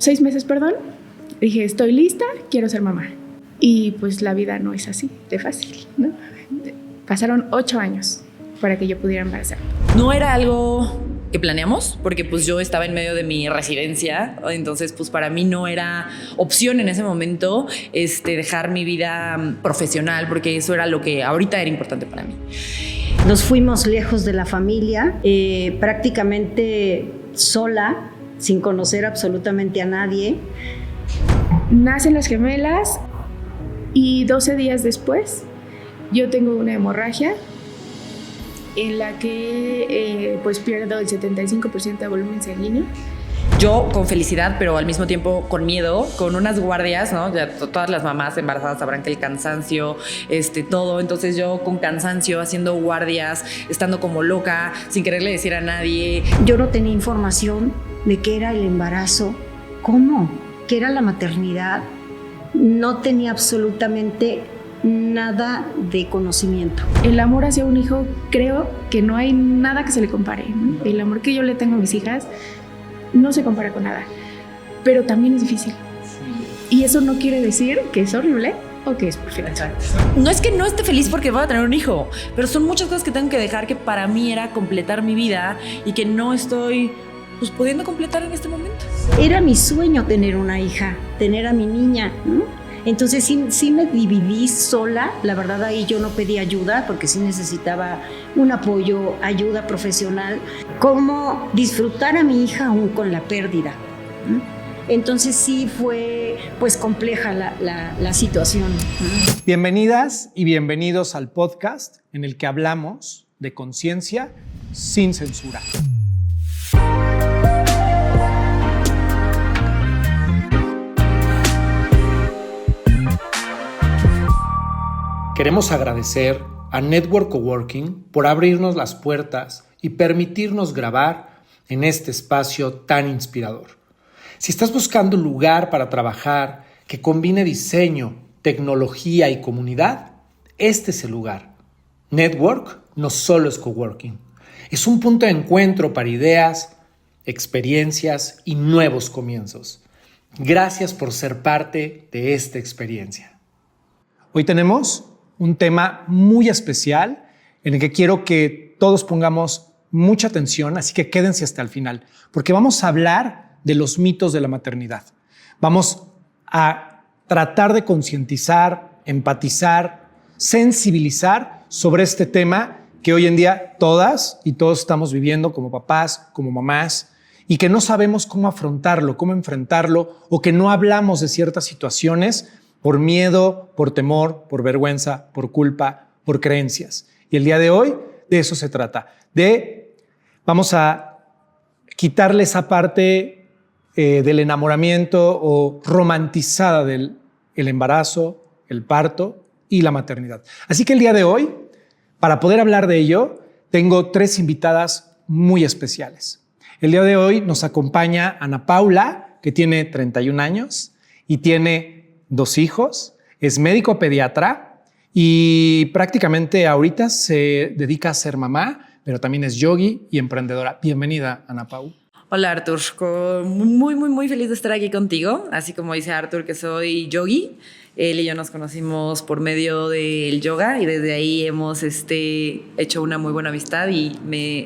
6 meses, perdón, dije, estoy lista, quiero ser mamá. Y pues la vida no es así de fácil, ¿no? Pasaron 8 años para que yo pudiera embarazar. No era algo que planeamos, porque pues yo estaba en medio de mi residencia, entonces pues para mí no era opción en ese momento dejar mi vida profesional, porque eso era lo que ahorita era importante para mí. Nos fuimos lejos de la familia, prácticamente sola, sin conocer absolutamente a nadie. Nacen las gemelas y 12 días después yo tengo una hemorragia en la que pues pierdo el 75% de volumen sanguíneo. Yo con felicidad, pero al mismo tiempo con miedo, con unas guardias, ¿no? Ya todas las mamás embarazadas sabrán que el cansancio, todo. Entonces yo con cansancio, haciendo guardias, estando como loca, sin quererle decir a nadie. Yo no tenía información de qué era el embarazo, cómo, qué era la maternidad. No tenía absolutamente nada de conocimiento. El amor hacia un hijo, creo que no hay nada que se le compare, ¿no? El amor que yo le tengo a mis hijas no se compara con nada, pero también es difícil. Y eso no quiere decir que es horrible o que es perfecto. No es que no esté feliz porque voy a tener un hijo, pero son muchas cosas que tengo que dejar que para mí era completar mi vida y que no estoy pues pudiendo completar en este momento. Era mi sueño tener una hija, tener a mi niña, ¿no? Entonces sí me dividí sola, la verdad ahí yo no pedí ayuda porque sí necesitaba un apoyo, ayuda profesional, cómo disfrutar a mi hija aún con la pérdida, ¿no? Entonces sí fue pues compleja la situación. Bienvenidas y bienvenidos al podcast en el que hablamos de conciencia sin censura. Queremos agradecer a Network Coworking por abrirnos las puertas y permitirnos grabar en este espacio tan inspirador. Si estás buscando un lugar para trabajar que combine diseño, tecnología y comunidad, este es el lugar. Network no solo es coworking, es un punto de encuentro para ideas, experiencias y nuevos comienzos. Gracias por ser parte de esta experiencia. Hoy tenemos un tema muy especial en el que quiero que todos pongamos mucha atención, así que quédense hasta el final, porque vamos a hablar de los mitos de la maternidad. Vamos a tratar de concientizar, empatizar, sensibilizar sobre este tema que hoy en día todas y todos estamos viviendo como papás, como mamás, y que no sabemos cómo afrontarlo, cómo enfrentarlo, o que no hablamos de ciertas situaciones por miedo, por temor, por vergüenza, por culpa, por creencias. Y el día de hoy de eso se trata. Vamos a quitarle esa parte del enamoramiento o romantizada del embarazo, el parto y la maternidad. Así que el día de hoy, para poder hablar de ello, tengo 3 invitadas muy especiales. El día de hoy nos acompaña Ana Paula, que tiene 31 años y tiene 2 hijos, es médico pediatra y prácticamente ahorita se dedica a ser mamá, pero también es yogi y emprendedora. Bienvenida, Ana Pau. Hola, Artur. Muy feliz de estar aquí contigo. Así como dice Artur, que soy yogi. Él y yo nos conocimos por medio del yoga y desde ahí hemos hecho una muy buena amistad y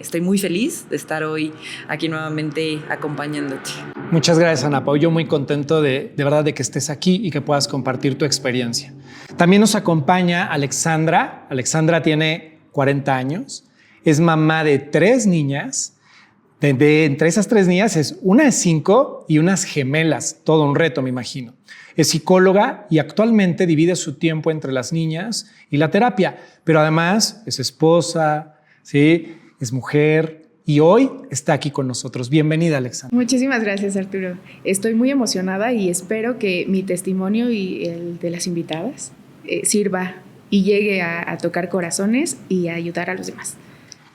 estoy muy feliz de estar hoy aquí nuevamente acompañándote. Muchas gracias, Ana Pau. Yo muy contento de verdad de que estés aquí y que puedas compartir tu experiencia. También nos acompaña Alexandra. Alexandra tiene 40 años, es mamá de 3 niñas. Entre esas 3 niñas es una de 5 y unas gemelas, todo un reto, me imagino. Es psicóloga y actualmente divide su tiempo entre las niñas y la terapia, pero además es esposa, ¿sí? Es mujer y hoy está aquí con nosotros. Bienvenida, Alexandra. Muchísimas gracias, Arturo. Estoy muy emocionada y espero que mi testimonio y el de las invitadas sirva y llegue a tocar corazones y a ayudar a los demás.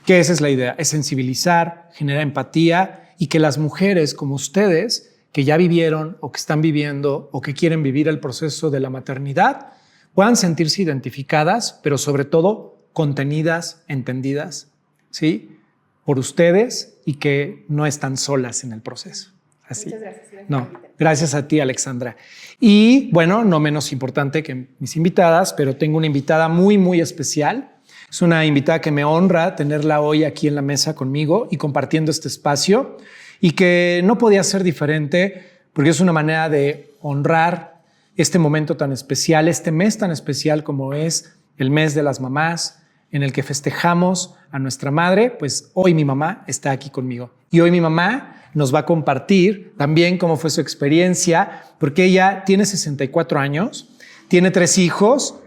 Que esa es la idea, es sensibilizar, generar empatía y que las mujeres como ustedes que ya vivieron o que están viviendo o que quieren vivir el proceso de la maternidad puedan sentirse identificadas, pero sobre todo contenidas, entendidas, ¿sí? Por ustedes y que no están solas en el proceso. Así. Muchas gracias. No, gracias a ti, Alexandra. Y bueno, no menos importante que mis invitadas, pero tengo una invitada muy, muy especial. Es una invitada que me honra tenerla hoy aquí en la mesa conmigo y compartiendo este espacio, y que no podía ser diferente porque es una manera de honrar este momento tan especial, este mes tan especial como es el mes de las mamás, en el que festejamos a nuestra madre. Pues hoy mi mamá está aquí conmigo y hoy mi mamá nos va a compartir también cómo fue su experiencia, porque ella tiene 64 años, tiene 3 hijos,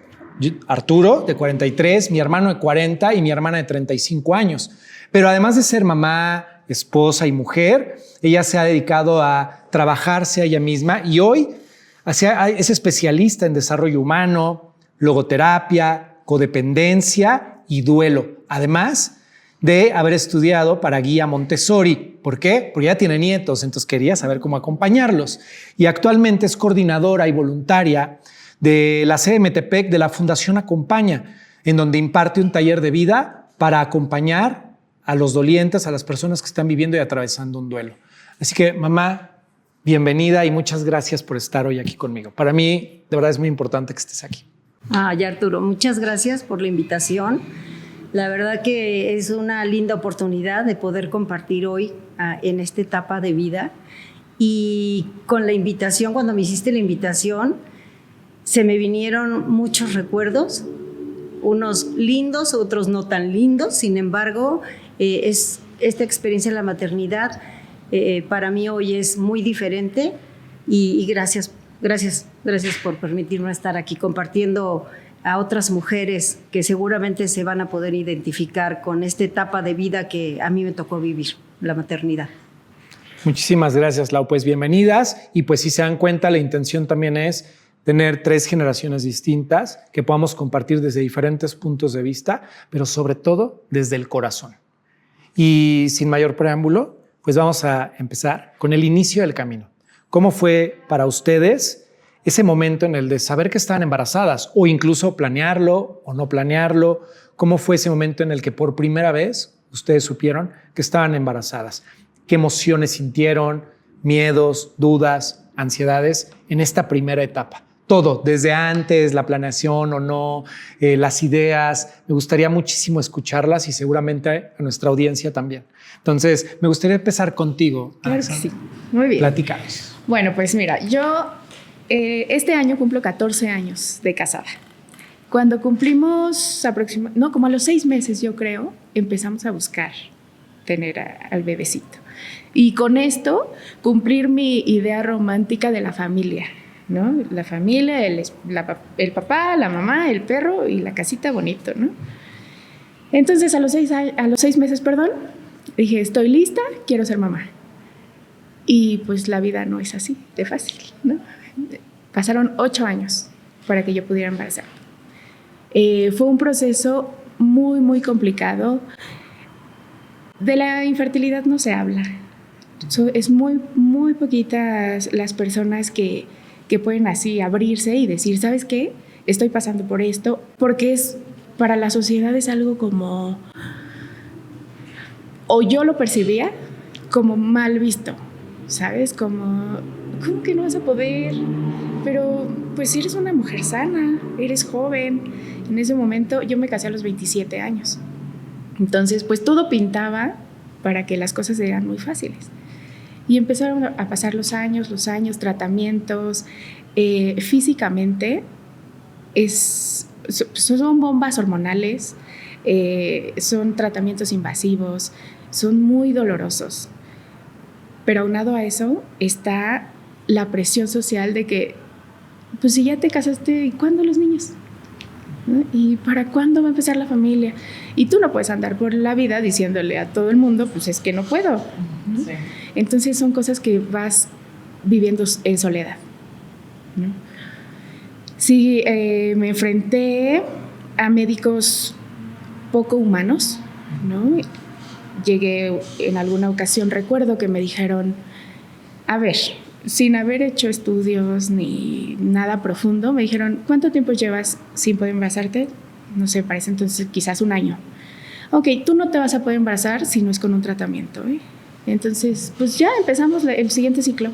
Arturo de 43, mi hermano de 40 y mi hermana de 35 años. Pero además de ser mamá, esposa y mujer, ella se ha dedicado a trabajarse a ella misma y hoy es especialista en desarrollo humano, logoterapia, codependencia y duelo. Además de haber estudiado para guía Montessori. ¿Por qué? Porque ya tiene nietos, entonces quería saber cómo acompañarlos. Y actualmente es coordinadora y voluntaria de la sede Metepec de la Fundación Acompaña, en donde imparte un taller de vida para acompañar a los dolientes, a las personas que están viviendo y atravesando un duelo. Así que, mamá, bienvenida y muchas gracias por estar hoy aquí conmigo. Para mí, de verdad, es muy importante que estés aquí. Ay, Arturo, muchas gracias por la invitación. La verdad que es una linda oportunidad de poder compartir hoy en esta etapa de vida. Y con la invitación, cuando me hiciste la invitación, se me vinieron muchos recuerdos, unos lindos, otros no tan lindos. Sin embargo, esta experiencia de la maternidad para mí hoy es muy diferente y gracias por permitirme estar aquí compartiendo a otras mujeres que seguramente se van a poder identificar con esta etapa de vida que a mí me tocó vivir, la maternidad. Muchísimas gracias, Lau. Pues bienvenidas. Y pues si se dan cuenta, la intención también es tener 3 generaciones distintas que podamos compartir desde diferentes puntos de vista, pero sobre todo desde el corazón. Y sin mayor preámbulo, pues vamos a empezar con el inicio del camino. ¿Cómo fue para ustedes ese momento en el de saber que estaban embarazadas o incluso planearlo o no planearlo? ¿Cómo fue ese momento en el que por primera vez ustedes supieron que estaban embarazadas? ¿Qué emociones sintieron? ¿Miedos, dudas, ansiedades en esta primera etapa? Todo, desde antes, la planeación o no, las ideas. Me gustaría muchísimo escucharlas y seguramente a nuestra audiencia también. Entonces, me gustaría empezar contigo. Claro que sí. Muy bien. Platícanos. Bueno, pues mira, yo este año cumplo 14 años de casada. Cuando cumplimos como a los 6 meses, yo creo, empezamos a buscar tener al bebecito. Y con esto, cumplir mi idea romántica de la familia, ¿no? La familia, el papá, la mamá, el perro y la casita bonito, ¿no? Entonces, a los 6 meses, dije, estoy lista, quiero ser mamá. Y pues la vida no es así de fácil, ¿no? Pasaron 8 años para que yo pudiera embarazar. Fue un proceso muy, muy complicado. De la infertilidad no se habla. Es muy, muy poquitas las personas que pueden así abrirse y decir, ¿sabes qué? Estoy pasando por esto, porque para la sociedad es algo como, o yo lo percibía como mal visto, ¿sabes? ¿Cómo que no vas a poder? Pero pues eres una mujer sana, eres joven. En ese momento yo me casé a los 27 años. Entonces pues todo pintaba para que las cosas eran muy fáciles. Y empezaron a pasar los años, tratamientos. Físicamente son bombas hormonales, son tratamientos invasivos, son muy dolorosos. Pero aunado a eso está la presión social de que, pues si ya te casaste, ¿y cuándo los niños? ¿No? ¿Y para cuándo va a empezar la familia? Y tú no puedes andar por la vida diciéndole a todo el mundo, pues es que no puedo, ¿no? Sí. Entonces son cosas que vas viviendo en soledad, ¿no? Sí, me enfrenté a médicos poco humanos, ¿no? Llegué en alguna ocasión, recuerdo que me dijeron, a ver, sin haber hecho estudios ni nada profundo, me dijeron, ¿cuánto tiempo llevas sin poder embarazarte? No sé, parece entonces quizás 1 año. Ok, tú no te vas a poder embarazar si no es con un tratamiento, ¿eh? Entonces, pues ya empezamos el siguiente ciclo.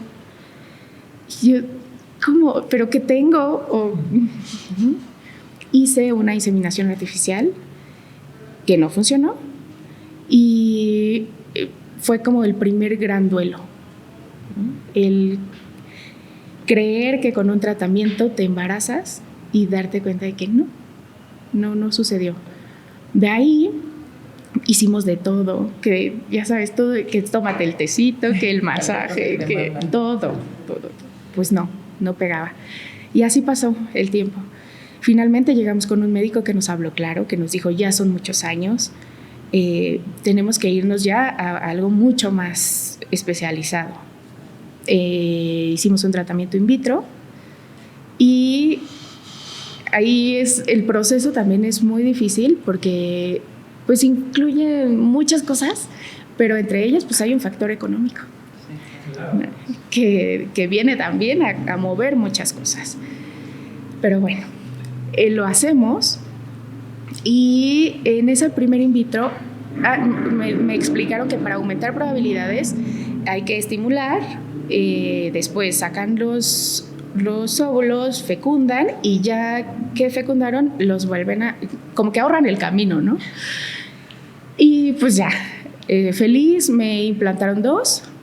Y yo, ¿cómo? ¿Pero qué tengo? Hice una inseminación artificial que no funcionó y fue como el primer gran duelo, ¿no? El creer que con un tratamiento te embarazas y darte cuenta de que no sucedió. De ahí hicimos de todo, que ya sabes, todo, que tómate el tecito, que el masaje, que todo. Pues no pegaba. Y así pasó el tiempo. Finalmente llegamos con un médico que nos habló claro, que nos dijo, ya son muchos años, tenemos que irnos ya a algo mucho más especializado. Hicimos un tratamiento in vitro y ahí el proceso también es muy difícil porque pues incluye muchas cosas, pero entre ellas pues hay un factor económico que viene también a mover muchas cosas. Pero bueno, lo hacemos y en ese primer in vitro me explicaron que para aumentar probabilidades hay que estimular, después sacan los óvulos, fecundan y ya que fecundaron los vuelven como que ahorran el camino, ¿no? Y pues ya, feliz, me implantaron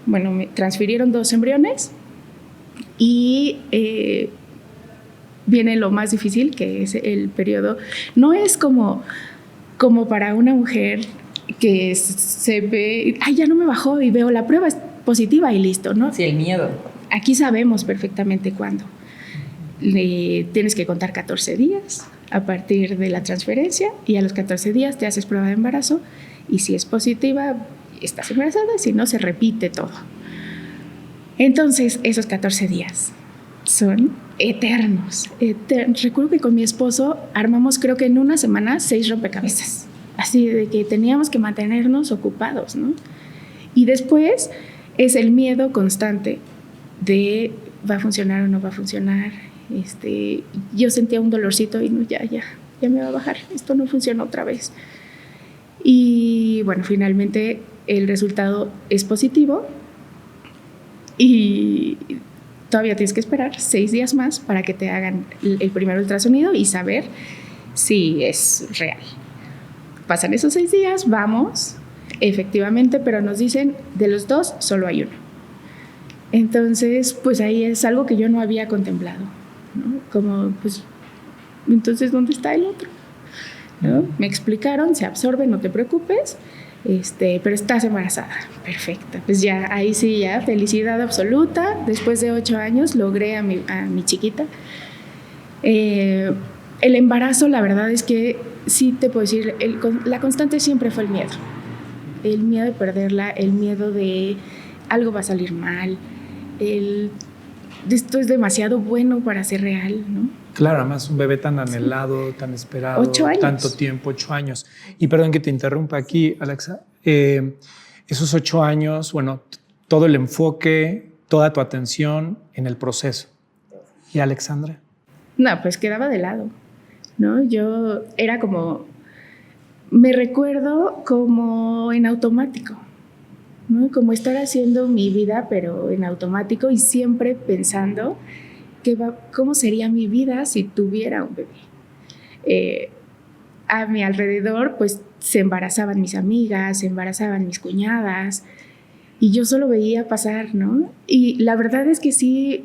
me transfirieron 2 embriones y viene lo más difícil, que es el periodo. No es como para una mujer que se ve, ya no me bajó y veo la prueba es positiva y listo, ¿no? Sí, el miedo. Aquí sabemos perfectamente cuándo. Tienes que contar 14 días a partir de la transferencia y a los 14 días te haces prueba de embarazo y si es positiva estás embarazada, si no se repite todo. Entonces esos 14 días son eternos. Recuerdo que con mi esposo armamos, creo que en una semana, 6 rompecabezas, así de que teníamos que mantenernos ocupados, ¿no? Y después es el miedo constante de ¿va a funcionar o no va a funcionar? Yo sentía un dolorcito y ya me va a bajar, esto no funciona otra vez. Y bueno, finalmente el resultado es positivo y todavía tienes que esperar 6 días más para que te hagan el primer ultrasonido y saber si es real. Pasan esos 6 días, vamos, efectivamente, pero nos dicen de los 2 solo hay uno. Entonces, pues ahí es algo que yo no había contemplado, ¿no? Como, pues, entonces, ¿dónde está el otro? ¿No? Me explicaron, se absorbe, no te preocupes, pero estás embarazada. Perfecto. Pues ya, ahí sí, ya, felicidad absoluta. Después de 8 años logré a mi chiquita. El embarazo, la verdad es que sí te puedo decir, la constante siempre fue el miedo. El miedo de perderla, el miedo de algo va a salir mal, esto es demasiado bueno para ser real, ¿no? Claro, además un bebé tan anhelado, tan esperado, 8 años. Tanto tiempo, 8 años. Y perdón que te interrumpa aquí, Alexa. Esos 8 años, bueno, todo el enfoque, toda tu atención en el proceso. ¿Y Alexandra? No, pues quedaba de lado, ¿no? Yo era como, me recuerdo como en automático, ¿no? Como estar haciendo mi vida, pero en automático y siempre pensando cómo sería mi vida si tuviera un bebé. A mi alrededor, pues, se embarazaban mis amigas, se embarazaban mis cuñadas y yo solo veía pasar, ¿no? Y la verdad es que sí,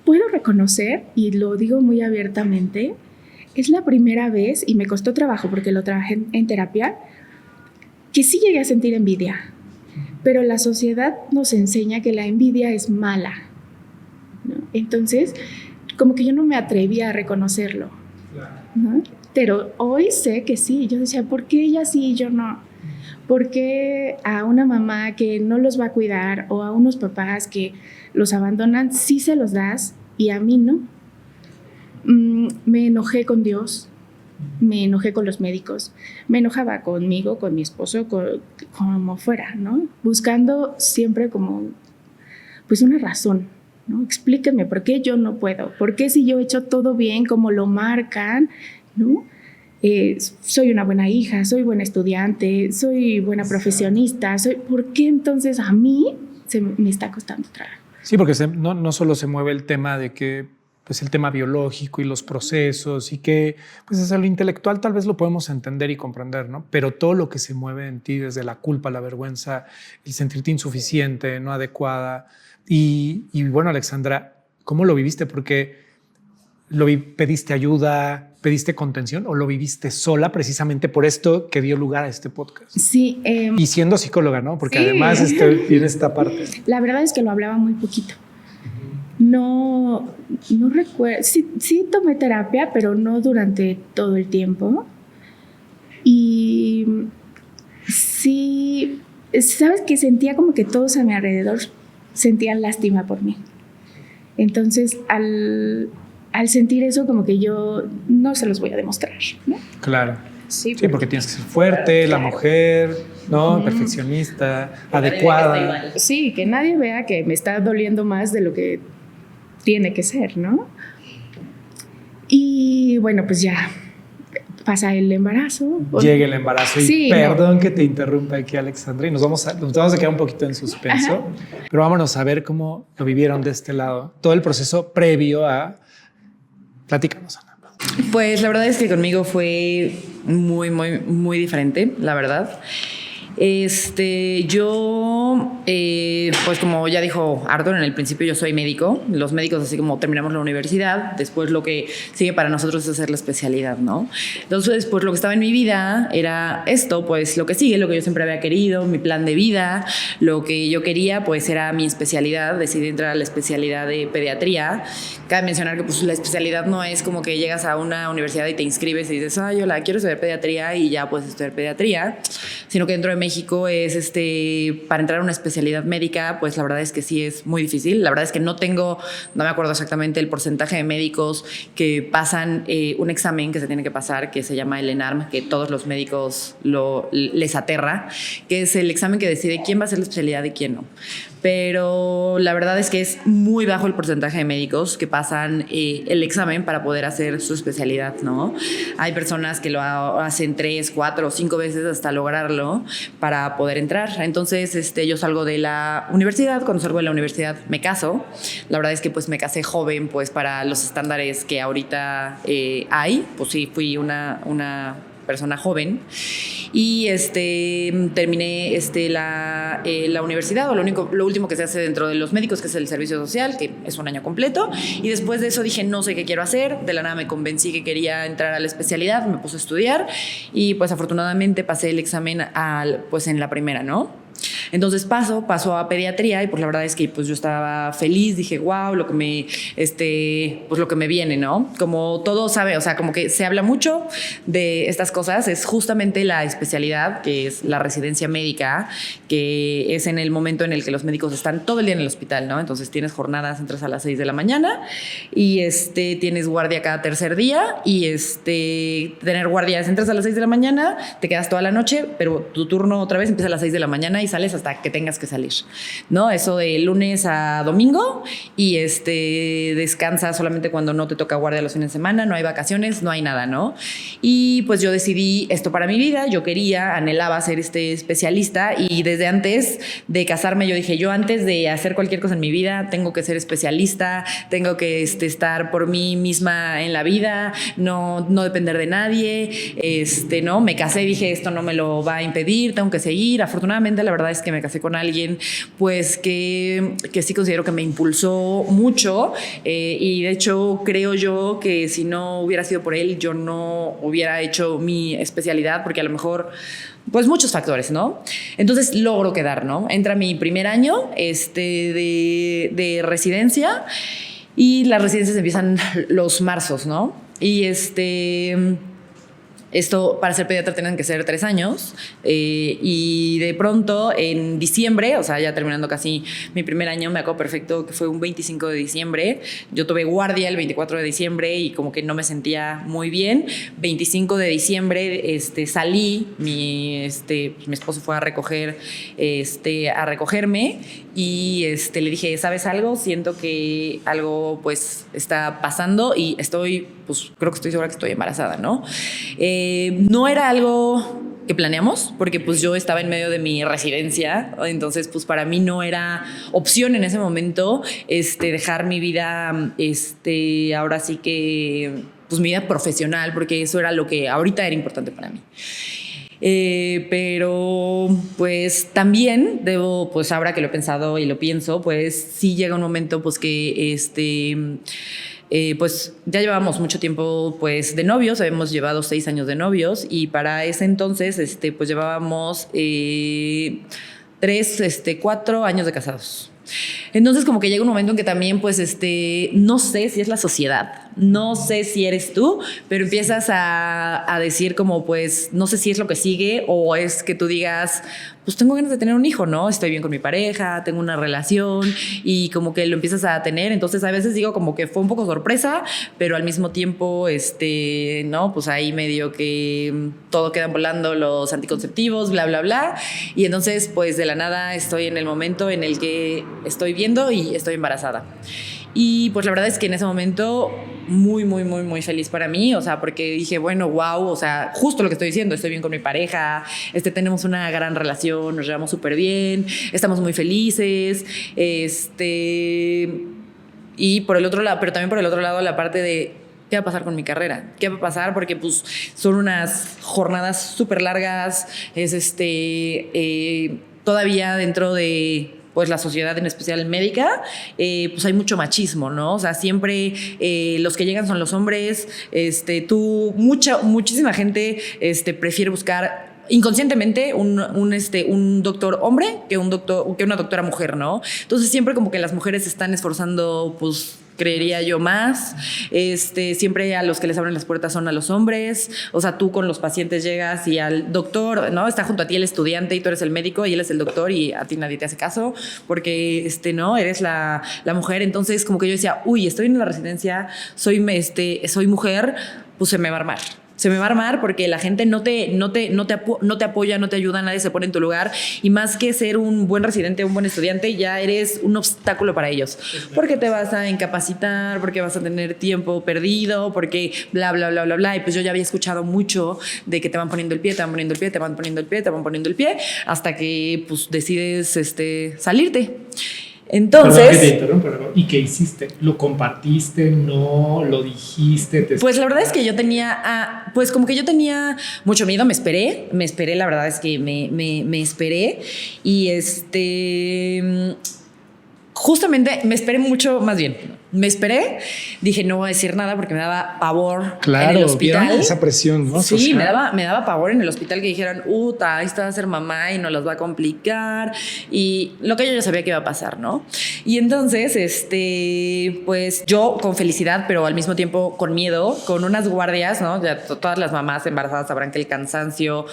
puedo reconocer, y lo digo muy abiertamente, es la primera vez, y me costó trabajo porque lo trabajé en terapia, que sí llegué a sentir envidia, pero la sociedad nos enseña que la envidia es mala, ¿no? Entonces, como que yo no me atrevía a reconocerlo, ¿no? Pero hoy sé que sí. Yo decía, ¿por qué ella sí y yo no? ¿Por qué a una mamá que no los va a cuidar o a unos papás que los abandonan sí se los das y a mí no? Me enojé con Dios, me enojé con los médicos, me enojaba conmigo, con mi esposo, como fuera, ¿no? Buscando siempre como, pues, una razón, ¿no? Explíquenme por qué yo no puedo, por qué si yo he hecho todo bien como lo marcan, ¿no? soy una buena hija, soy buena estudiante, soy buena profesionista, ¿por qué entonces a mí me está costando trabajo? Sí, porque no solo se mueve el tema de que, pues el tema biológico y los procesos y que, pues desde lo intelectual tal vez lo podemos entender y comprender, ¿no? Pero todo lo que se mueve en ti, desde la culpa, la vergüenza, el sentirte insuficiente, no adecuada. Y bueno, Alexandra, ¿cómo lo viviste? Porque ¿pediste ayuda, pediste contención o lo viviste sola precisamente por esto que dio lugar a este podcast? Sí. Y siendo psicóloga, ¿no? Porque sí. además tiene esta parte. La verdad es que lo hablaba muy poquito. No recuerdo. Sí tomé terapia, pero no durante todo el tiempo. Y sí, ¿sabes qué? Sentía como que todos a mi alrededor sentían lástima por mí. Entonces, al sentir eso, como que yo no se los voy a demostrar, ¿no? Claro. Sí, porque tienes que ser fuerte, la mujer, ¿no? Perfeccionista, adecuada. Sí, que nadie vea que me está doliendo más de lo que tiene que ser, ¿no? Y bueno, pues ya pasa el embarazo. Llega el embarazo y sí, perdón que te interrumpa aquí, Alexandra, y nos vamos a quedar un poquito en suspenso. Ajá. Pero vámonos a ver cómo lo vivieron de este lado, todo el proceso previo a... Platícanos, Ana. Pues la verdad es que conmigo fue muy, muy, muy diferente, la verdad. Yo, pues como ya dijo Arthur en el principio, yo soy médico. Los médicos, así como terminamos la universidad, después lo que sigue para nosotros es hacer la especialidad, ¿no? Entonces, pues lo que estaba en mi vida era esto, pues lo que sigue, lo que yo siempre había querido, mi plan de vida, lo que yo quería, pues era mi especialidad. Decidí entrar a la especialidad de pediatría. Cabe mencionar que pues la especialidad no es como que llegas a una universidad y te inscribes y dices, yo quiero estudiar pediatría y ya puedes estudiar pediatría, sino que dentro de México es para entrar a una especialidad médica, pues la verdad es que sí es muy difícil. La verdad es que no me acuerdo exactamente el porcentaje de médicos que pasan un examen que se tiene que pasar, que se llama el ENARM, que todos los médicos les aterra, que es el examen que decide quién va a hacer la especialidad y quién no. Pero la verdad es que es muy bajo el porcentaje de médicos que pasan el examen para poder hacer su especialidad, ¿no? Hay personas que lo hacen 3, 4 o 5 veces hasta lograrlo para poder entrar. Entonces, yo salgo de la universidad. Cuando salgo de la universidad me caso. La verdad es que pues me casé joven, pues para los estándares que ahorita hay. Pues sí, fui una persona joven y terminé la universidad, o lo último que se hace dentro de los médicos, que es el servicio social, que es un año completo, y después de eso dije no sé qué quiero hacer. De la nada me convencí que quería entrar a la especialidad, me puse a estudiar y pues afortunadamente pasé el examen pues en la primera, ¿no? Entonces paso a pediatría y pues la verdad es que pues yo estaba feliz, dije wow, lo que me viene, ¿no? Como todo sabe, o sea, como que se habla mucho de estas cosas, es justamente la especialidad, que es la residencia médica, que es en el momento en el que los médicos están todo el día en el hospital, ¿no? Entonces tienes jornadas, entras a las 6 de la mañana y tienes guardia cada tercer día y tener guardias, entras a las 6 de la mañana, te quedas toda la noche, pero tu turno otra vez empieza a las 6 de la mañana y sales hasta que tengas que salir, ¿no? Eso de lunes a domingo y descansas solamente cuando no te toca guardia los fines de semana, no hay vacaciones, no hay nada, ¿no? Y pues yo decidí esto para mi vida, yo anhelaba ser especialista y desde antes de casarme yo dije, yo antes de hacer cualquier cosa en mi vida tengo que ser especialista, tengo que estar por mí misma en la vida, no depender de nadie, ¿no? Me casé y dije, esto no me lo va a impedir, tengo que seguir. Afortunadamente la verdad es que me casé con alguien pues que sí considero que me impulsó mucho y de hecho creo yo que si no hubiera sido por él yo no hubiera hecho mi especialidad, porque a lo mejor pues muchos factores, ¿no? Entonces logro quedar, ¿no? Entra mi primer año de residencia y las residencias empiezan los marzos, ¿no? Y esto, para ser pediatra tienen que ser 3 años y de pronto en diciembre, o sea, ya terminando casi mi primer año, me acuerdo perfecto que fue un 25 de diciembre. Yo tuve guardia el 24 de diciembre y como que no me sentía muy bien. 25 de diciembre salí, mi esposo fue a recogerme y le dije, ¿sabes algo? Siento que algo pues está pasando y creo que estoy segura que estoy embarazada, ¿no? No era algo que planeamos, porque pues yo estaba en medio de mi residencia, entonces pues para mí no era opción en ese momento dejar mi vida, ahora sí que pues mi vida profesional, porque eso era lo que ahorita era importante para mí. Pero pues también debo, pues ahora que lo he pensado y lo pienso, pues sí llega un momento pues que pues ya llevábamos mucho tiempo pues de novios, habíamos llevado 6 años de novios y para ese entonces pues llevábamos 4 años de casados. Entonces como que llega un momento en que también pues no sé si es la sociedad, no sé si eres tú, pero empiezas a decir como pues no sé si es lo que sigue o es que tú digas pues tengo ganas de tener un hijo, ¿no? Estoy bien con mi pareja, tengo una relación y como que lo empiezas a tener. Entonces a veces digo como que fue un poco sorpresa, pero al mismo tiempo no, pues ahí medio que todo quedan volando los anticonceptivos, bla, bla, bla. Y entonces pues de la nada estoy en el momento en el que estoy viendo y estoy embarazada. Y pues la verdad es que en ese momento muy, muy, muy, muy feliz para mí, o sea, porque dije, bueno, wow, o sea, justo lo que estoy diciendo, estoy bien con mi pareja, tenemos una gran relación, nos llevamos súper bien, estamos muy felices, y por el otro lado, pero también por el otro lado la parte de ¿qué va a pasar con mi carrera? ¿Qué va a pasar? Porque pues son unas jornadas súper largas, todavía dentro de pues la sociedad, en especial médica, pues hay mucho machismo, ¿no? O sea, siempre los que llegan son los hombres, muchísima gente prefiere buscar inconscientemente un doctor hombre que una doctora mujer, ¿no? Entonces siempre como que las mujeres se están esforzando, pues creería yo más, siempre a los que les abren las puertas son a los hombres, o sea, tú con los pacientes llegas y al doctor, ¿no? Está junto a ti el estudiante y tú eres el médico y él es el doctor y a ti nadie te hace caso porque, no, eres la mujer. Entonces como que yo decía, uy, estoy en la residencia, soy mujer, pues se me va a armar. Se me va a armar porque la gente no te apoya, no te ayuda, nadie se pone en tu lugar. Y más que ser un buen residente, un buen estudiante, ya eres un obstáculo para ellos. Porque te vas a incapacitar, porque vas a tener tiempo perdido, porque bla, bla, bla, bla, bla. Y pues yo ya había escuchado mucho de que te van poniendo el pie, te van poniendo el pie, te van poniendo el pie, te van poniendo el pie, hasta que pues decides salirte. Entonces, ¿y qué hiciste? ¿Lo compartiste? ¿No? ¿Lo dijiste? Pues la verdad es que yo tenía, pues como que yo tenía mucho miedo, me esperé, la verdad es que me esperé y justamente me esperé mucho, más bien, me esperé, dije no voy a decir nada porque me daba pavor en el hospital. ¿Vieron esa presión, ¿no? Sí, social. me daba pavor en el hospital que dijeran, esta va a ser mamá y nos las va a complicar y lo que yo ya sabía que iba a pasar, ¿no? Y entonces, pues yo con felicidad, pero al mismo tiempo con miedo, con unas guardias, ¿no? Ya todas las mamás embarazadas sabrán que el cansancio,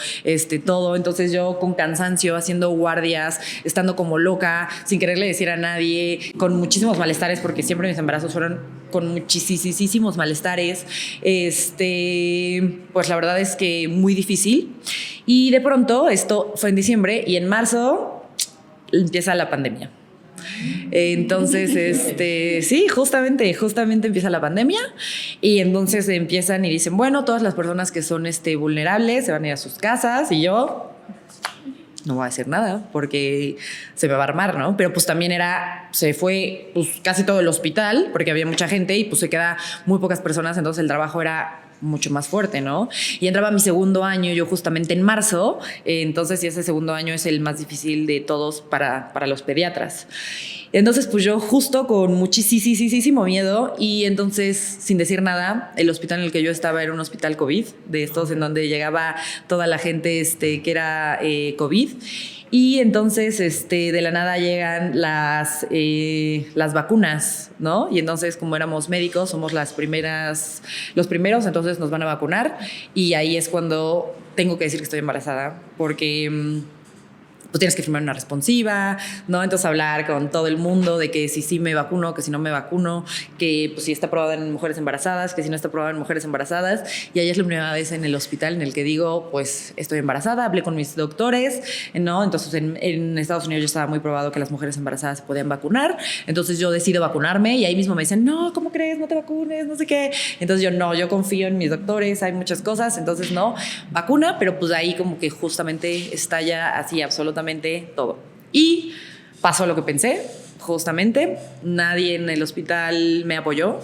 todo, entonces yo con cansancio, haciendo guardias, estando como loca, sin quererle decir a nadie, con muchísimos malestares porque siempre mis embarazos fueron con muchísimos malestares, pues la verdad es que muy difícil. Y de pronto, esto fue en diciembre y en marzo empieza la pandemia. Entonces, sí, justamente empieza la pandemia y entonces empiezan y dicen, bueno, todas las personas que son vulnerables se van a ir a sus casas y yo no voy a decir nada porque se me va a armar, ¿no? Pero pues también se fue pues casi todo el hospital porque había mucha gente y pues se queda muy pocas personas, entonces el trabajo era mucho más fuerte, ¿no? Y entraba mi segundo año, yo justamente en marzo, entonces y ese segundo año es el más difícil de todos para los pediatras. Entonces, pues yo justo con muchísimo miedo y entonces, sin decir nada, el hospital en el que yo estaba era un hospital COVID, de estos en donde llegaba toda la gente que era COVID. Y entonces, de la nada llegan las vacunas, ¿no? Y entonces, como éramos médicos, somos los primeros, entonces nos van a vacunar y ahí es cuando tengo que decir que estoy embarazada, porque pues tienes que firmar una responsiva, ¿no? Entonces hablar con todo el mundo de que si sí me vacuno, que si no me vacuno, que pues si está aprobada en mujeres embarazadas, que si no está aprobada en mujeres embarazadas. Y ahí es la primera vez en el hospital en el que digo, pues estoy embarazada, hablé con mis doctores, ¿no? Entonces en Estados Unidos ya estaba muy probado que las mujeres embarazadas se podían vacunar. Entonces yo decido vacunarme y ahí mismo me dicen, no, ¿cómo crees? No te vacunes, no sé qué. Entonces yo no, yo confío en mis doctores, hay muchas cosas, entonces no, vacuna, pero pues ahí como que justamente estalla así absolutamente todo. Y pasó lo que pensé, justamente. Nadie en el hospital me apoyó.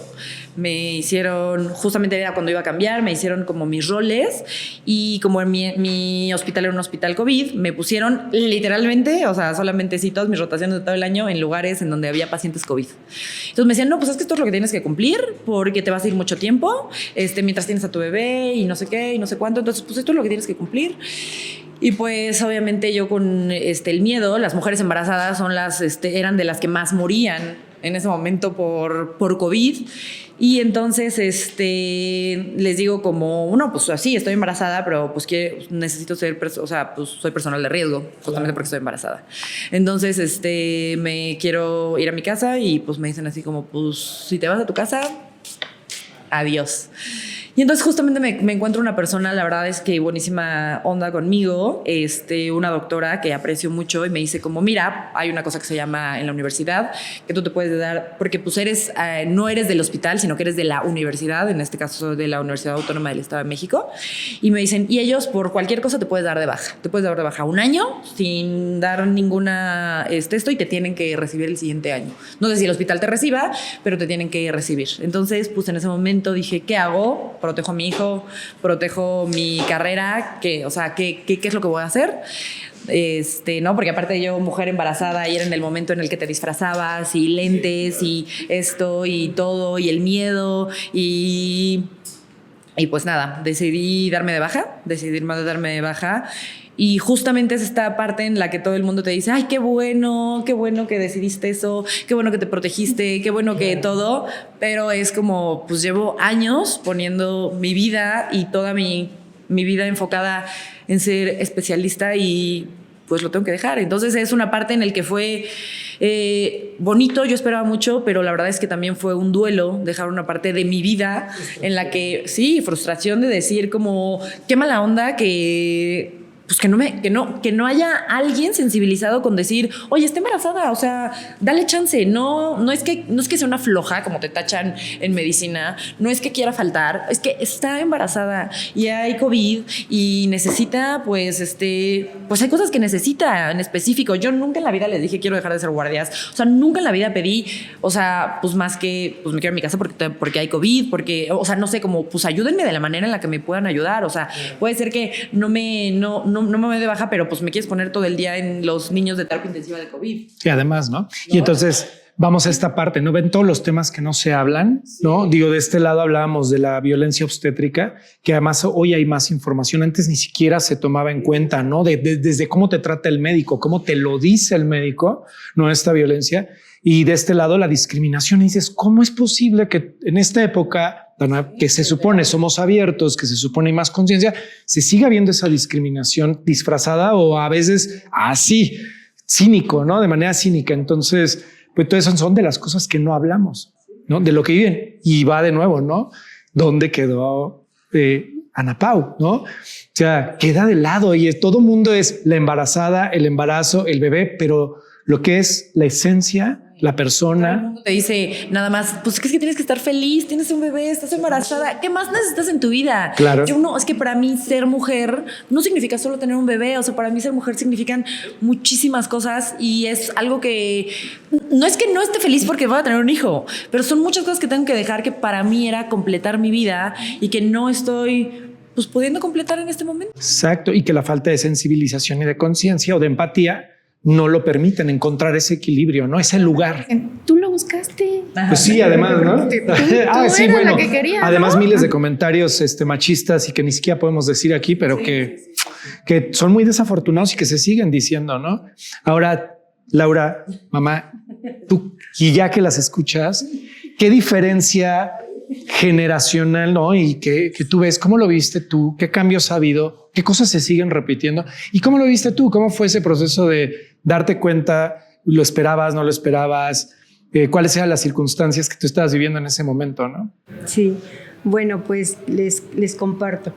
Me hicieron, justamente era cuando iba a cambiar, me hicieron como mis roles y como en mi hospital era un hospital COVID, me pusieron literalmente, o sea, solamente sí, todas mis rotaciones de todo el año en lugares en donde había pacientes COVID. Entonces me decían, no, pues es que esto es lo que tienes que cumplir porque te vas a ir mucho tiempo, mientras tienes a tu bebé y no sé qué y no sé cuánto. Entonces, pues esto es lo que tienes que cumplir. Y pues obviamente yo con el miedo, las mujeres embarazadas son eran de las que más morían en ese momento por COVID. Y entonces les digo como, no, pues así, estoy embarazada, pero pues necesito ser, o sea, pues soy personal de riesgo, justamente porque estoy embarazada. Entonces me quiero ir a mi casa y pues me dicen así como, pues si te vas a tu casa, adiós. Y entonces justamente me encuentro una persona, la verdad es que buenísima onda conmigo, una doctora que aprecio mucho y me dice como, mira, hay una cosa que se llama en la universidad que tú te puedes dar, porque pues no eres del hospital, sino que eres de la universidad, en este caso de la Universidad Autónoma del Estado de México. Y me dicen, y ellos por cualquier cosa te puedes dar de baja. Te puedes dar de baja un año sin dar ninguna esto y te tienen que recibir el siguiente año. No sé si el hospital te reciba, pero te tienen que recibir. Entonces, pues en ese momento dije, ¿qué hago? Protejo a mi hijo, protejo mi carrera, ¿qué es lo que voy a hacer? ¿No? Porque aparte yo, mujer embarazada, y era en el momento en el que te disfrazabas y lentes y esto y todo y el miedo y pues nada, decidí darme de baja. Y justamente es esta parte en la que todo el mundo te dice, ay, qué bueno que decidiste eso, qué bueno que te protegiste, qué bueno que todo, pero es como, pues llevo años poniendo mi vida y toda mi vida enfocada en ser especialista y pues lo tengo que dejar. Entonces es una parte en el que fue bonito, yo esperaba mucho, pero la verdad es que también fue un duelo dejar una parte de mi vida en la que, sí, frustración de decir como, qué mala onda pues que no haya alguien sensibilizado con decir, oye, está embarazada, o sea, dale chance. No es que sea una floja, como te tachan en medicina, no es que quiera faltar, es que está embarazada y hay COVID y necesita, pues hay cosas que necesita en específico. Yo nunca en la vida les dije quiero dejar de ser guardias, o sea, nunca en la vida pedí, o sea, pues más que, pues me quiero en mi casa porque hay COVID, porque, o sea, no sé, como, pues ayúdenme de la manera en la que me puedan ayudar, o sea, puede ser que no me dé baja, pero pues me quieres poner todo el día en los niños de terapia intensiva de COVID. Sí, además, ¿no? Y entonces vamos a esta parte, ¿no? Ven todos los temas que no se hablan, ¿no? Digo, de este lado hablábamos de la violencia obstétrica, que además hoy hay más información. Antes ni siquiera se tomaba en cuenta, ¿no? Desde cómo te trata el médico, cómo te lo dice el médico, ¿no? Esta violencia. Y de este lado la discriminación. Y dices, ¿cómo es posible que en esta época que se supone somos abiertos, que se supone hay más conciencia, se siga viendo esa discriminación disfrazada o a veces así, cínico, ¿no? De manera cínica. Entonces, pues todo eso son de las cosas que no hablamos, ¿no? De lo que viven. Y va de nuevo, ¿no? ¿Dónde quedó Ana Pau, ¿no? O sea, queda de lado y todo mundo es la embarazada, el embarazo, el bebé, pero lo que es la esencia, la persona. Te dice nada más, pues es que tienes que estar feliz, tienes un bebé, estás embarazada, ¿qué más necesitas en tu vida? Claro. Es que para mí ser mujer no significa solo tener un bebé, o sea, para mí ser mujer significan muchísimas cosas y es algo que no es que no esté feliz porque voy a tener un hijo, pero son muchas cosas que tengo que dejar que para mí era completar mi vida y que no estoy pues pudiendo completar en este momento. Exacto, y que la falta de sensibilización y de conciencia o de empatía no lo permiten encontrar ese equilibrio, ¿no? Ese lugar. Tú lo buscaste. Pues sí, además, ¿no? Tú sí, bueno. La que querías, además, ¿no? Miles de comentarios machistas y que ni siquiera podemos decir aquí, pero sí, que son muy desafortunados y que se siguen diciendo, ¿no? Ahora, Laura, mamá, tú, y ya que las escuchas, ¿qué diferencia generacional, ¿no? Y que tú ves, ¿cómo lo viste tú? ¿Qué cambios ha habido? ¿Qué cosas se siguen repitiendo? ¿Y cómo lo viste tú? ¿Cómo fue ese proceso de darte cuenta? ¿Lo esperabas? ¿No lo esperabas? ¿Cuáles eran las circunstancias que tú estabas viviendo en ese momento, no? Sí, bueno, pues les comparto.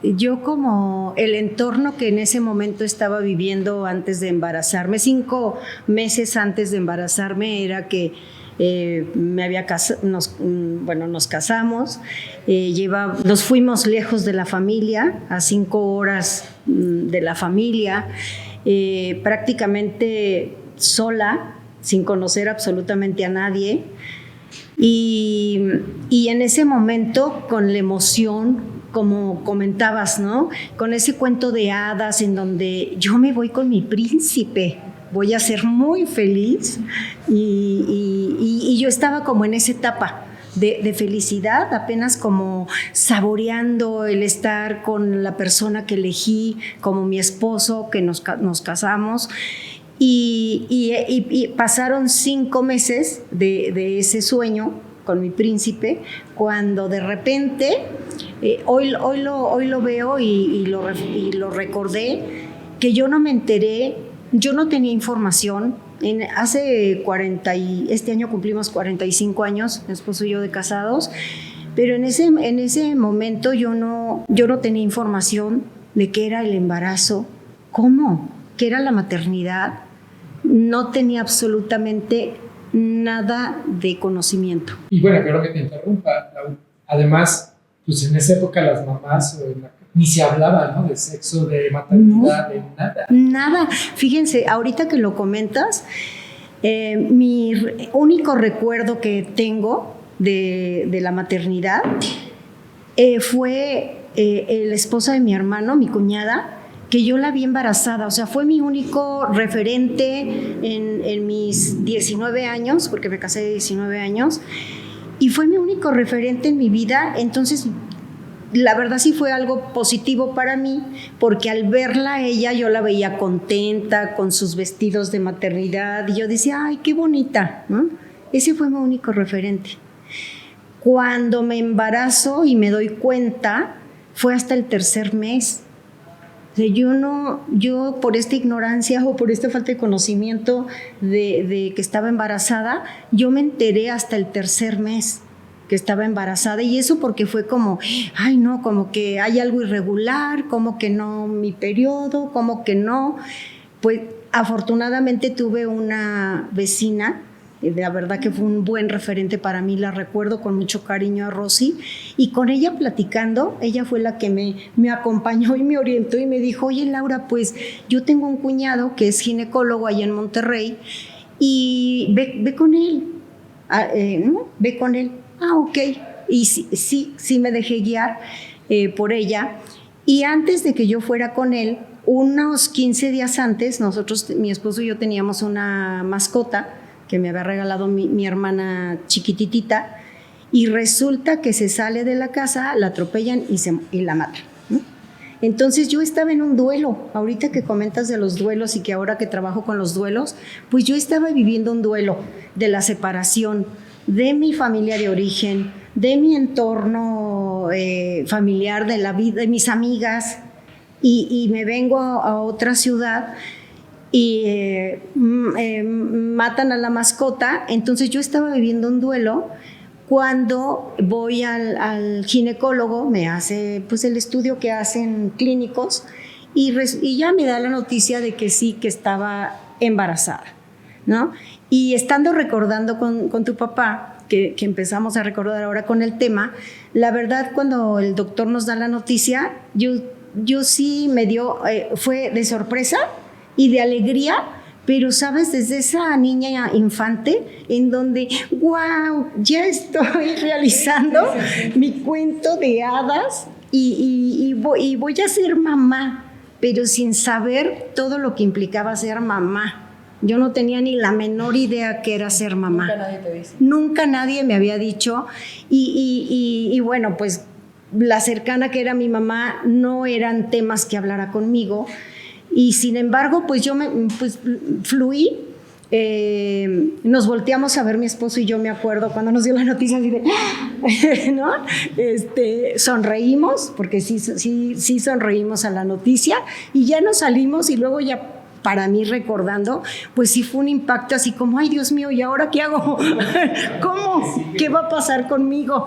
Yo como el entorno que en ese momento estaba viviendo antes de embarazarme, 5 meses antes de embarazarme, era que nos casamos, nos fuimos lejos de la familia, a 5 horas de la familia, prácticamente sola, sin conocer absolutamente a nadie. Y en ese momento, con la emoción, como comentabas, ¿no? Con ese cuento de hadas en donde yo me voy con mi príncipe, voy a ser muy feliz. Y yo estaba como en esa etapa de felicidad, apenas como saboreando el estar con la persona que elegí como mi esposo, que nos casamos. Y pasaron 5 meses de ese sueño con mi príncipe, cuando de repente, hoy lo veo y lo recordé, que yo no me enteré, yo no tenía información. Este año cumplimos 45 años, mi esposo y yo de casados, pero en ese momento yo no tenía información de qué era el embarazo, qué era la maternidad. No tenía absolutamente nada de conocimiento. Y bueno, creo que te interrumpa, Lau. Además, pues en esa época las mamás ni se hablaba, ¿no? De sexo, de maternidad, de nada. Nada. Fíjense, ahorita que lo comentas, mi único recuerdo que tengo de la maternidad fue el esposo de mi hermano, mi cuñada, que yo la vi embarazada, o sea, fue mi único referente en mis 19 años, porque me casé de 19 años, y fue mi único referente en mi vida. Entonces, la verdad sí fue algo positivo para mí, porque al verla a ella, yo la veía contenta, con sus vestidos de maternidad, y yo decía, ¡ay, qué bonita!, ¿no? Ese fue mi único referente. Cuando me embarazo y me doy cuenta, fue hasta el 3er mes. Yo por esta ignorancia o por esta falta de conocimiento de que estaba embarazada, yo me enteré hasta el 3er mes que estaba embarazada, y eso porque fue como, ay no, como que hay algo irregular, como que no mi periodo, como que no. Pues afortunadamente tuve una vecina, la verdad que fue un buen referente para mí, la recuerdo con mucho cariño a Rosy, y con ella platicando, ella fue la que me acompañó y me orientó y me dijo, oye Laura, pues yo tengo un cuñado que es ginecólogo allá en Monterrey y ve con él, ¿no? Ve con él. Ok. Y sí me dejé guiar por ella, y antes de que yo fuera con él, unos 15 días antes, nosotros, mi esposo y yo, teníamos una mascota que me había regalado mi hermana chiquititita, y resulta que se sale de la casa, la atropellan y la matan, ¿no? Entonces yo estaba en un duelo. Ahorita que comentas de los duelos y que ahora que trabajo con los duelos, pues yo estaba viviendo un duelo de la separación de mi familia de origen, de mi entorno familiar, de la vida, de mis amigas, y me vengo a otra ciudad y matan a la mascota. Entonces yo estaba viviendo un duelo. Cuando voy al ginecólogo, me hace pues el estudio que hacen clínicos, y ya me da la noticia de que sí, que estaba embarazada, ¿no? Y estando recordando con tu papá, que empezamos a recordar ahora con el tema, la verdad, cuando el doctor nos da la noticia, yo sí me dio, fue de sorpresa y de alegría, pero sabes, desde esa niña infante en donde, wow, ya estoy realizando mi cuento de hadas y voy a ser mamá, pero sin saber todo lo que implicaba ser mamá. Yo no tenía ni la menor idea que era ser mamá. Nunca nadie te dice. Nunca nadie me había dicho, y bueno, pues la cercana que era mi mamá no eran temas que hablara conmigo. Y sin embargo, pues yo fluí nos volteamos a ver mi esposo y yo, me acuerdo cuando nos dio la noticia así de ¿no? Sonreímos, porque sí sonreímos a la noticia, y ya nos salimos, y luego ya, para mí, recordando, pues sí fue un impacto así como, ay, Dios mío, ¿y ahora qué hago? ¿Cómo? ¿Qué va a pasar conmigo?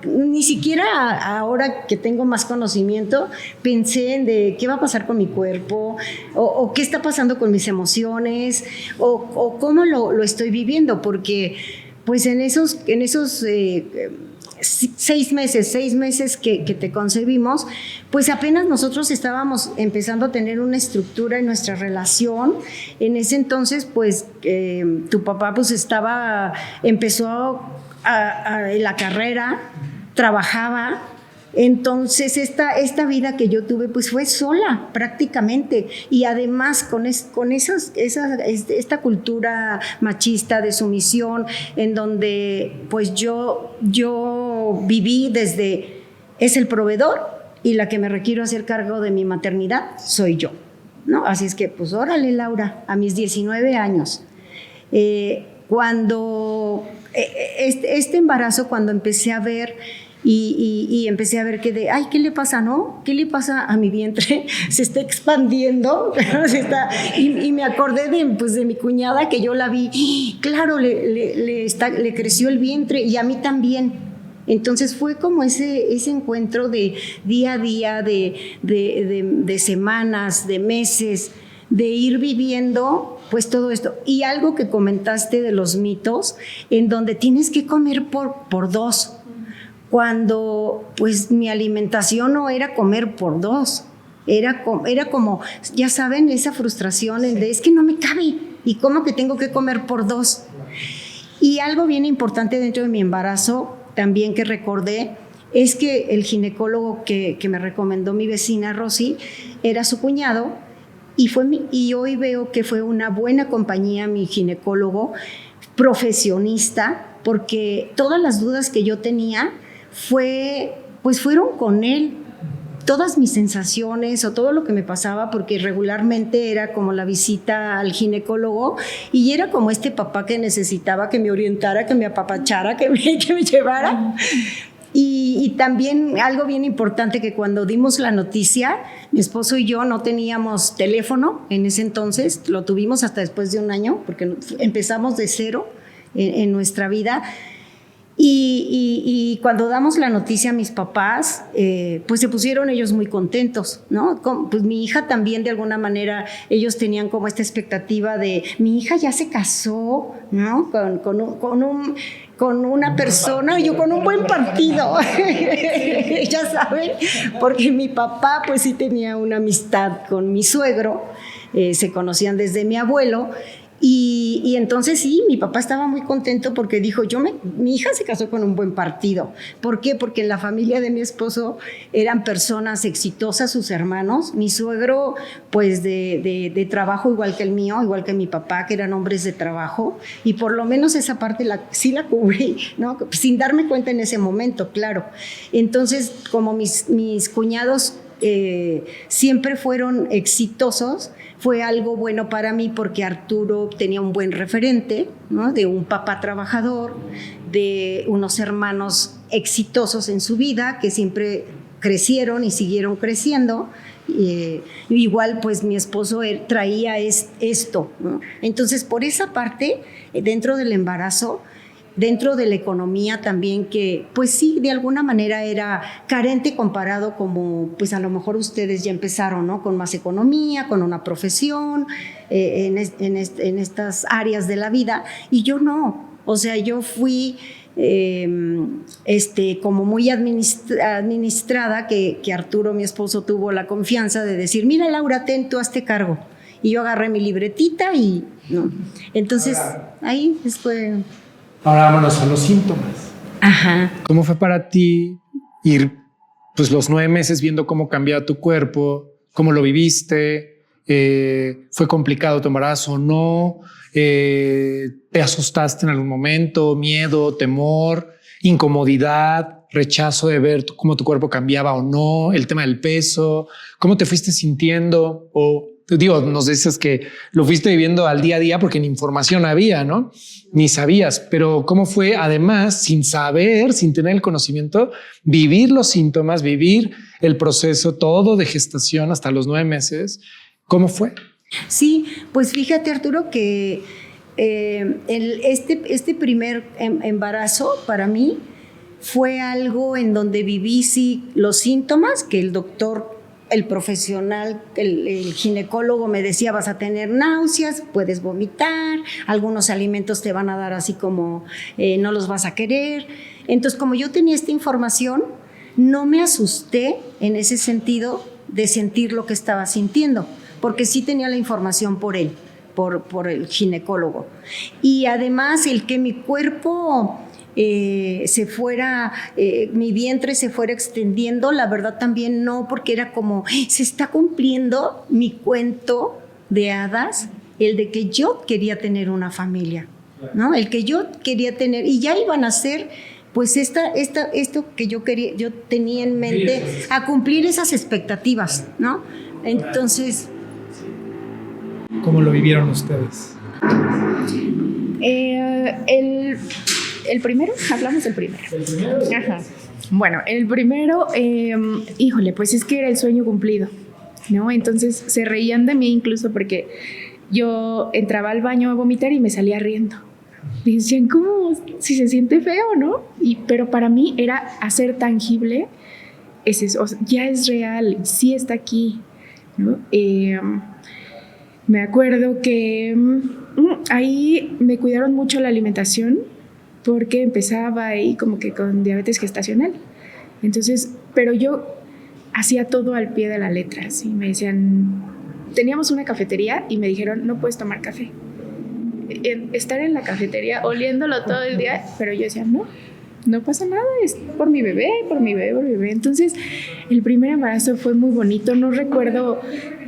Ni siquiera ahora que tengo más conocimiento pensé en de qué va a pasar con mi cuerpo, o qué está pasando con mis emociones, o cómo lo estoy viviendo, porque pues en esos 6 meses que te concebimos, pues apenas nosotros estábamos empezando a tener una estructura en nuestra relación. En ese entonces, pues tu papá pues empezó la carrera, trabajaba. Entonces esta vida que yo tuve pues fue sola prácticamente, y además con esta cultura machista de sumisión, en donde pues yo viví desde es el proveedor, y la que me requiero hacer cargo de mi maternidad soy yo, ¿no? Así es que pues órale, Laura, a mis 19 años, cuando este embarazo, cuando empecé a ver y empecé a ver que ay, ¿qué le pasa, no? ¿Qué le pasa a mi vientre? Se está expandiendo, y me acordé de mi cuñada, que yo la vi, claro, le creció el vientre, y a mí también. Entonces fue como ese encuentro de día a día, de semanas, de meses, de ir viviendo pues todo esto. Y algo que comentaste de los mitos, en donde tienes que comer por 2, cuando pues mi alimentación no era comer por 2, era como, ya saben, esa frustración de es que no me cabe, y cómo que tengo que comer por 2. Y algo bien importante dentro de mi embarazo también que recordé, es que el ginecólogo que me recomendó mi vecina Rosy era su cuñado, y hoy veo que fue una buena compañía mi ginecólogo, profesionista, porque todas las dudas que yo tenía fueron con él. Todas mis sensaciones o todo lo que me pasaba, porque regularmente era como la visita al ginecólogo, y era como este papá que necesitaba que me orientara, que me apapachara, que me llevara. Y también algo bien importante, que cuando dimos la noticia, mi esposo y yo no teníamos teléfono en ese entonces, lo tuvimos hasta después de un año, porque empezamos de cero en nuestra vida. Y cuando damos la noticia a mis papás, pues se pusieron ellos muy contentos, ¿no? Pues mi hija también, de alguna manera, ellos tenían como esta expectativa de, mi hija ya se casó, ¿no? Con una persona, yo con un buen partido, ya saben, porque mi papá pues sí tenía una amistad con mi suegro, se conocían desde mi abuelo. Y entonces sí, mi papá estaba muy contento, porque dijo, mi hija se casó con un buen partido. ¿Por qué? Porque en la familia de mi esposo eran personas exitosas, sus hermanos. Mi suegro, pues de trabajo igual que el mío, igual que mi papá, que eran hombres de trabajo. Y por lo menos esa parte sí la cubrí, ¿no? Sin darme cuenta en ese momento, claro. Entonces, como mis cuñados siempre fueron exitosos, fue algo bueno para mí, porque Arturo tenía un buen referente, ¿no? De un papá trabajador, de unos hermanos exitosos en su vida, que siempre crecieron y siguieron creciendo. Igual pues mi esposo traía esto, ¿no? Entonces, por esa parte, dentro del embarazo, dentro de la economía también, que pues sí, de alguna manera era carente comparado como pues a lo mejor ustedes ya empezaron, ¿no? Con más economía, con una profesión, en estas áreas de la vida, y yo no. O sea, yo fui como muy administrada, que Arturo, mi esposo, tuvo la confianza de decir, mira, Laura, tú hazte cargo. Y yo agarré mi libretita y no. Entonces, ahí fue... Ahora vámonos a los síntomas. Ajá. ¿Cómo fue para ti ir pues los 9 meses viendo cómo cambiaba tu cuerpo? ¿Cómo lo viviste? ¿Fue complicado tu embarazo o no? ¿Te asustaste en algún momento? ¿Miedo, temor, incomodidad, rechazo de ver cómo tu cuerpo cambiaba o no? ¿El tema del peso? ¿Cómo te fuiste sintiendo? ¿O Digo, nos dices que lo fuiste viviendo al día a día porque ni información había, ¿no? Ni sabías, pero ¿cómo fue? Además, sin saber, sin tener el conocimiento, vivir los síntomas, vivir el proceso todo de gestación hasta los 9 meses. ¿Cómo fue? Sí, pues fíjate, Arturo, que este primer embarazo para mí fue algo en donde viví los síntomas que el doctor, el profesional, el ginecólogo me decía: vas a tener náuseas, puedes vomitar, algunos alimentos te van a dar así como no los vas a querer. Entonces, como yo tenía esta información, no me asusté en ese sentido de sentir lo que estaba sintiendo, porque sí tenía la información por él, por el ginecólogo. Y además el que mi cuerpo se fuera, mi vientre se fuera extendiendo, la verdad también no, porque era como, se está cumpliendo mi cuento de hadas, el de que yo quería tener una familia, ¿no? El que yo quería tener, y ya iban a ser, pues esto que yo tenía en mente, a cumplir esas expectativas, ¿no? Entonces, ¿cómo lo vivieron ustedes? El primero, hablamos del primero. ¿El primero? Ajá. Bueno, el primero, híjole, pues es que era el sueño cumplido, ¿no? Entonces se reían de mí incluso porque yo entraba al baño a vomitar y me salía riendo. Y decían, ¿cómo? Si se siente feo, ¿no? Pero para mí era hacer tangible, o sea, ya es real, sí está aquí, ¿no? Me acuerdo que ahí me cuidaron mucho la alimentación, porque empezaba ahí como que con diabetes gestacional. Entonces, pero yo hacía todo al pie de la letra. Así me decían, teníamos una cafetería y me dijeron, no puedes tomar café. Estar en la cafetería oliéndolo todo el día, pero yo decía, no pasa nada, es por mi bebé. Entonces, el primer embarazo fue muy bonito. No recuerdo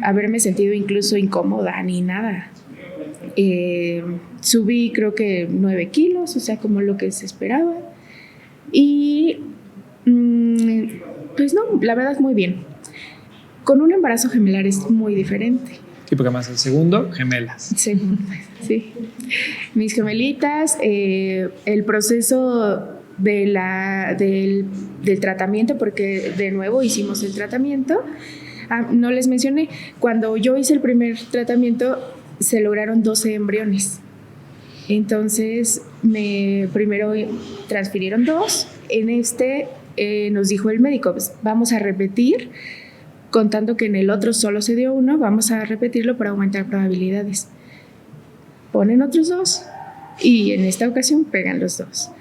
haberme sentido incluso incómoda ni nada. Subí creo que 9 kilos, o sea, como lo que se esperaba. Y pues no, la verdad muy bien. Con un embarazo gemelar es muy diferente. Sí, porque además el segundo, gemelas. Sí. Mis gemelitas, el proceso del tratamiento, porque de nuevo hicimos el tratamiento. No les mencioné, cuando yo hice el primer tratamiento se lograron 12 embriones. Entonces primero transfirieron 2. En nos dijo el médico, pues, vamos a repetir, contando que en el otro solo se dio 1, vamos a repetirlo para aumentar probabilidades. Ponen otros 2 y en esta ocasión pegan los 2.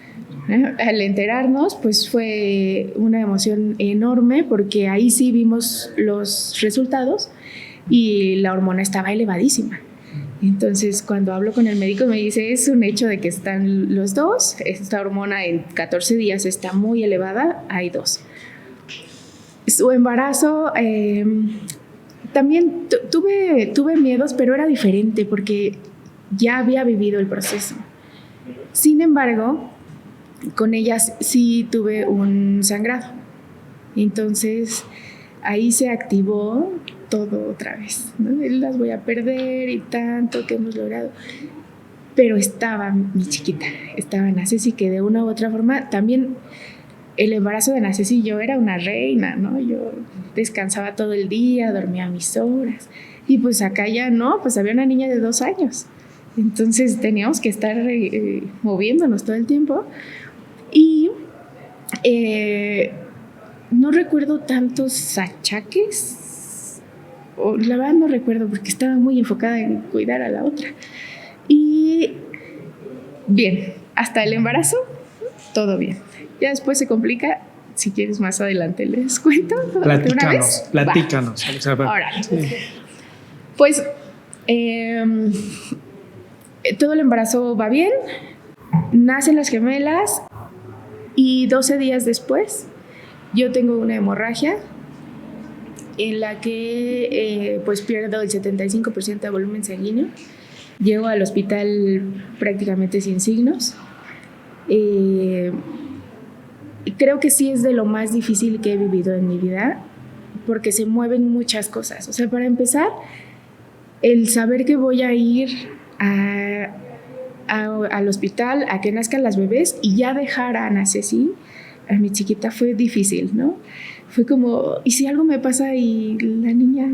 Al enterarnos, pues fue una emoción enorme, porque ahí sí vimos los resultados y la hormona estaba elevadísima. Entonces, cuando hablo con el médico, me dice, es un hecho de que están los 2, esta hormona en 14 días está muy elevada, hay 2. Su embarazo, también tuve miedos, pero era diferente porque ya había vivido el proceso. Sin embargo, con ellas sí tuve un sangrado. Entonces, ahí se activó todo otra vez, ¿no? Las voy a perder y tanto que hemos logrado. Pero estaba mi chiquita, estaba Nacesi, que de una u otra forma también el embarazo de Nacesi, yo era una reina, ¿no? Yo descansaba todo el día, dormía mis horas. Y pues acá ya no, pues había una niña de 2 años. Entonces teníamos que estar moviéndonos todo el tiempo. Y no recuerdo tantos achaques. La verdad no recuerdo, porque estaba muy enfocada en cuidar a la otra. Y bien, hasta el embarazo, todo bien. Ya después se complica. Si quieres más adelante les cuento. Platícanos. Ahora, sí. Pues todo el embarazo va bien, nacen las gemelas y 12 días después yo tengo una hemorragia en la que pues pierdo el 75% de volumen sanguíneo. Llego al hospital prácticamente sin signos. Creo que sí es de lo más difícil que he vivido en mi vida, porque se mueven muchas cosas. O sea, para empezar, el saber que voy a ir al hospital a que nazcan las bebés y ya dejar a Ana Ceci, a mi chiquita, fue difícil, ¿no? Fue como, ¿y si algo me pasa y la niña,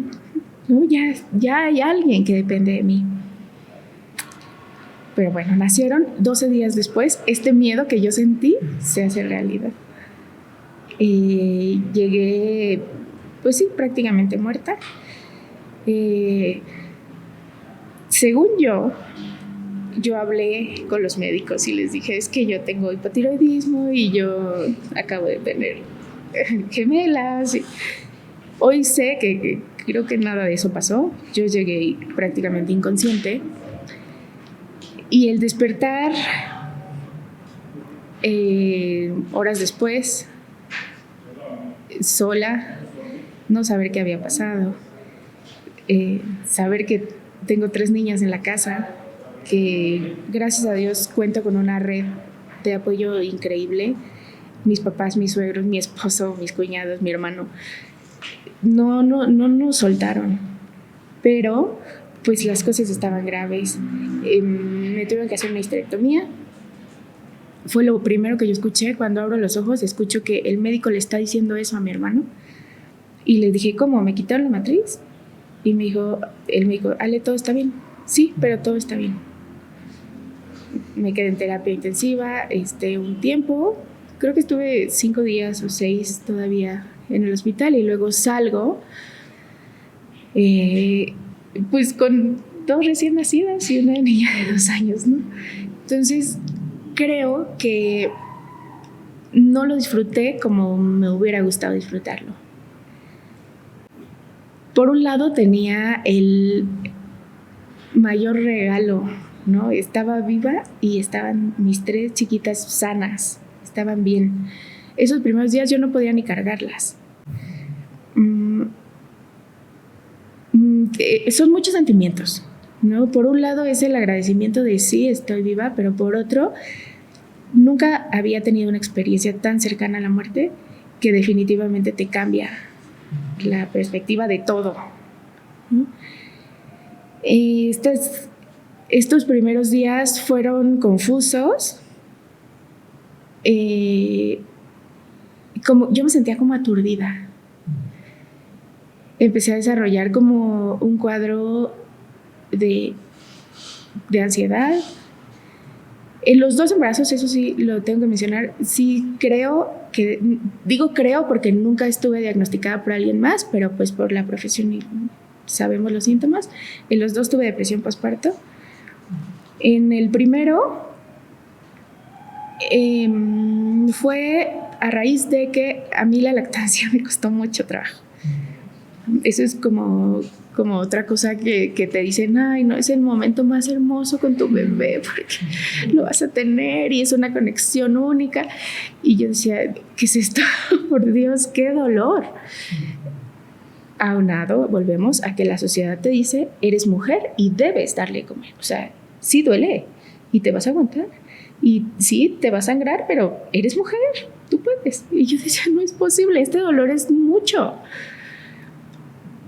no? Ya hay alguien que depende de mí. Pero bueno, nacieron 12 días después. Este miedo que yo sentí se hace realidad. Llegué, pues sí, prácticamente muerta. Según yo hablé con los médicos y les dije, es que yo tengo hipotiroidismo y yo acabo de tener gemelas. Hoy sé que creo que nada de eso pasó. Yo llegué prácticamente inconsciente. Y el despertar horas después, sola, no saber qué había pasado, saber que tengo 3 niñas en la casa, que gracias a Dios cuento con una red de apoyo increíble. Mis papás, mis suegros, mi esposo, mis cuñados, mi hermano, no nos soltaron, pero pues las cosas estaban graves. Me tuvieron que hacer una histerectomía. Fue lo primero que yo escuché. Cuando abro los ojos, escucho que el médico le está diciendo eso a mi hermano. Y le dije, ¿cómo? ¿Me quitaron la matriz? Y me dijo, él me dijo, Ale, ¿todo está bien? Sí, pero todo está bien. Me quedé en terapia intensiva un tiempo. Creo que estuve 5 días o 6 todavía en el hospital y luego salgo pues con 2 recién nacidas y una niña de 2 años, ¿no? Entonces creo que no lo disfruté como me hubiera gustado disfrutarlo. Por un lado tenía el mayor regalo, ¿no? Estaba viva y estaban mis 3 chiquitas sanas, estaban bien. Esos primeros días yo no podía ni cargarlas. Son muchos sentimientos, ¿no? Por un lado es el agradecimiento de sí, estoy viva, pero por otro, nunca había tenido una experiencia tan cercana a la muerte que definitivamente te cambia la perspectiva de todo, ¿no? Estos primeros días fueron confusos. Yo me sentía como aturdida. Empecé a desarrollar como un cuadro de ansiedad. En los 2 embarazos, eso sí lo tengo que mencionar, sí creo porque nunca estuve diagnosticada por alguien más, pero pues por la profesión sabemos los síntomas. En los 2 tuve depresión postparto. En el primero fue a raíz de que a mí la lactancia me costó mucho trabajo. Eso es como otra cosa que te dicen, ay, no, es el momento más hermoso con tu bebé porque lo vas a tener y es una conexión única. Y yo decía, ¿qué es esto? Por Dios, qué dolor. Aunado, volvemos a que la sociedad te dice, eres mujer y debes darle a comer. O sea, sí duele y te vas a aguantar. Y sí, te va a sangrar, pero eres mujer, tú puedes. Y yo decía, no es posible, este dolor es mucho.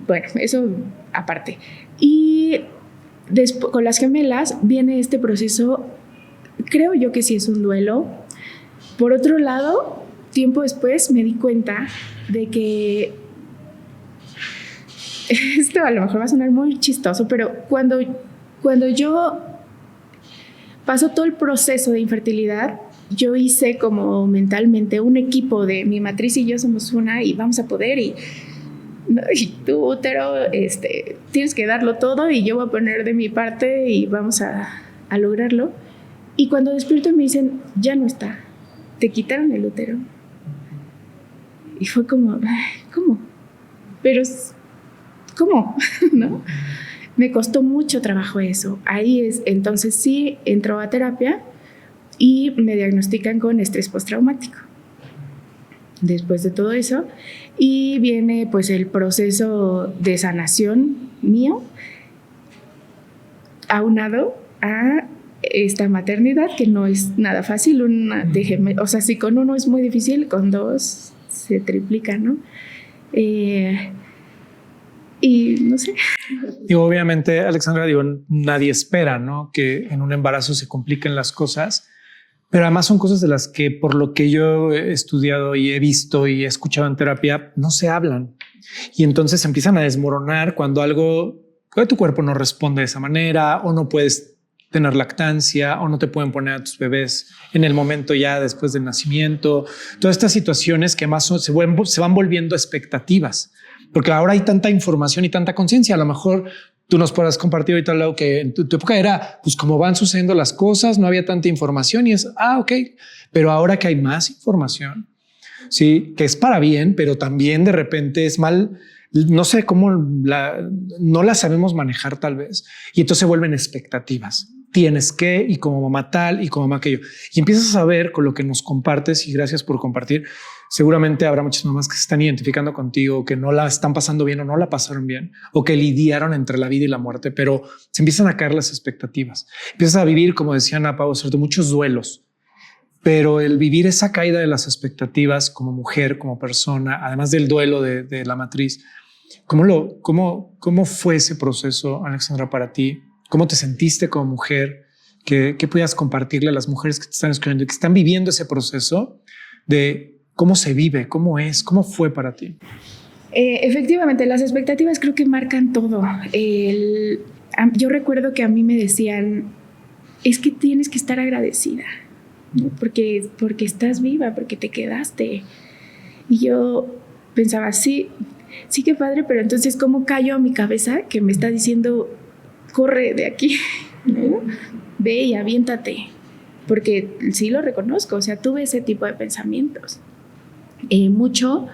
Bueno, eso aparte. Y después, con las gemelas viene este proceso, creo yo que sí es un duelo. Por otro lado, tiempo después me di cuenta de que, esto a lo mejor va a sonar muy chistoso, pero cuando yo paso todo el proceso de infertilidad, yo hice como mentalmente un equipo de mi matriz y yo somos una y vamos a poder y tu útero, tienes que darlo todo y yo voy a poner de mi parte y vamos a lograrlo. Y cuando despierto me dicen, ya no está, te quitaron el útero. Y fue como, ¿cómo? Pero, ¿cómo? ¿No? Me costó mucho trabajo eso. Entonces sí entró a terapia y me diagnostican con estrés postraumático. Después de todo eso, y viene pues el proceso de sanación mío, aunado a esta maternidad que no es nada fácil. O sea, si con uno es muy difícil, con 2 se triplica, ¿no? Y no sé. Y obviamente, Alexandra, digo, nadie espera, ¿no?, que en un embarazo se compliquen las cosas, pero además son cosas de las que, por lo que yo he estudiado y he visto y he escuchado en terapia, no se hablan. Y entonces se empiezan a desmoronar cuando tu cuerpo no responde de esa manera, o no puedes tener lactancia, o no te pueden poner a tus bebés en el momento ya después del nacimiento. Todas estas situaciones que más se van volviendo expectativas, porque ahora hay tanta información y tanta conciencia. A lo mejor tú nos podrás compartir ahorita algo que en tu época era, pues, como van sucediendo las cosas, no había tanta información y es, ok, pero ahora que hay más información, sí, que es para bien, pero también de repente es mal. No sé cómo no la sabemos manejar tal vez. Y entonces se vuelven expectativas. Tienes que, y como mamá tal, y como mamá aquello. Y empiezas a ver con lo que nos compartes, y gracias por compartir. Seguramente habrá muchas mamás que se están identificando contigo, que no la están pasando bien o no la pasaron bien, o que lidiaron entre la vida y la muerte, pero se empiezan a caer las expectativas. Empiezas a vivir, como decía Ana Pau, sobre muchos duelos. Pero el vivir esa caída de las expectativas como mujer, como persona, además del duelo de la matriz, ¿cómo fue ese proceso, Alexandra, para ti? ¿Cómo te sentiste como mujer? ¿Qué podías compartirle a las mujeres que te están escuchando y que están viviendo ese proceso de cómo se vive, cómo fue para ti? Efectivamente, las expectativas creo que marcan todo. Yo recuerdo que a mí me decían, es que tienes que estar agradecida, ¿no? porque estás viva, porque te quedaste. Y yo pensaba, sí, qué padre, pero entonces ¿cómo callo a mi cabeza que me está diciendo, corre de aquí, ¿no? Ve y aviéntate? Porque sí lo reconozco, o sea, tuve ese tipo de pensamientos. Mucho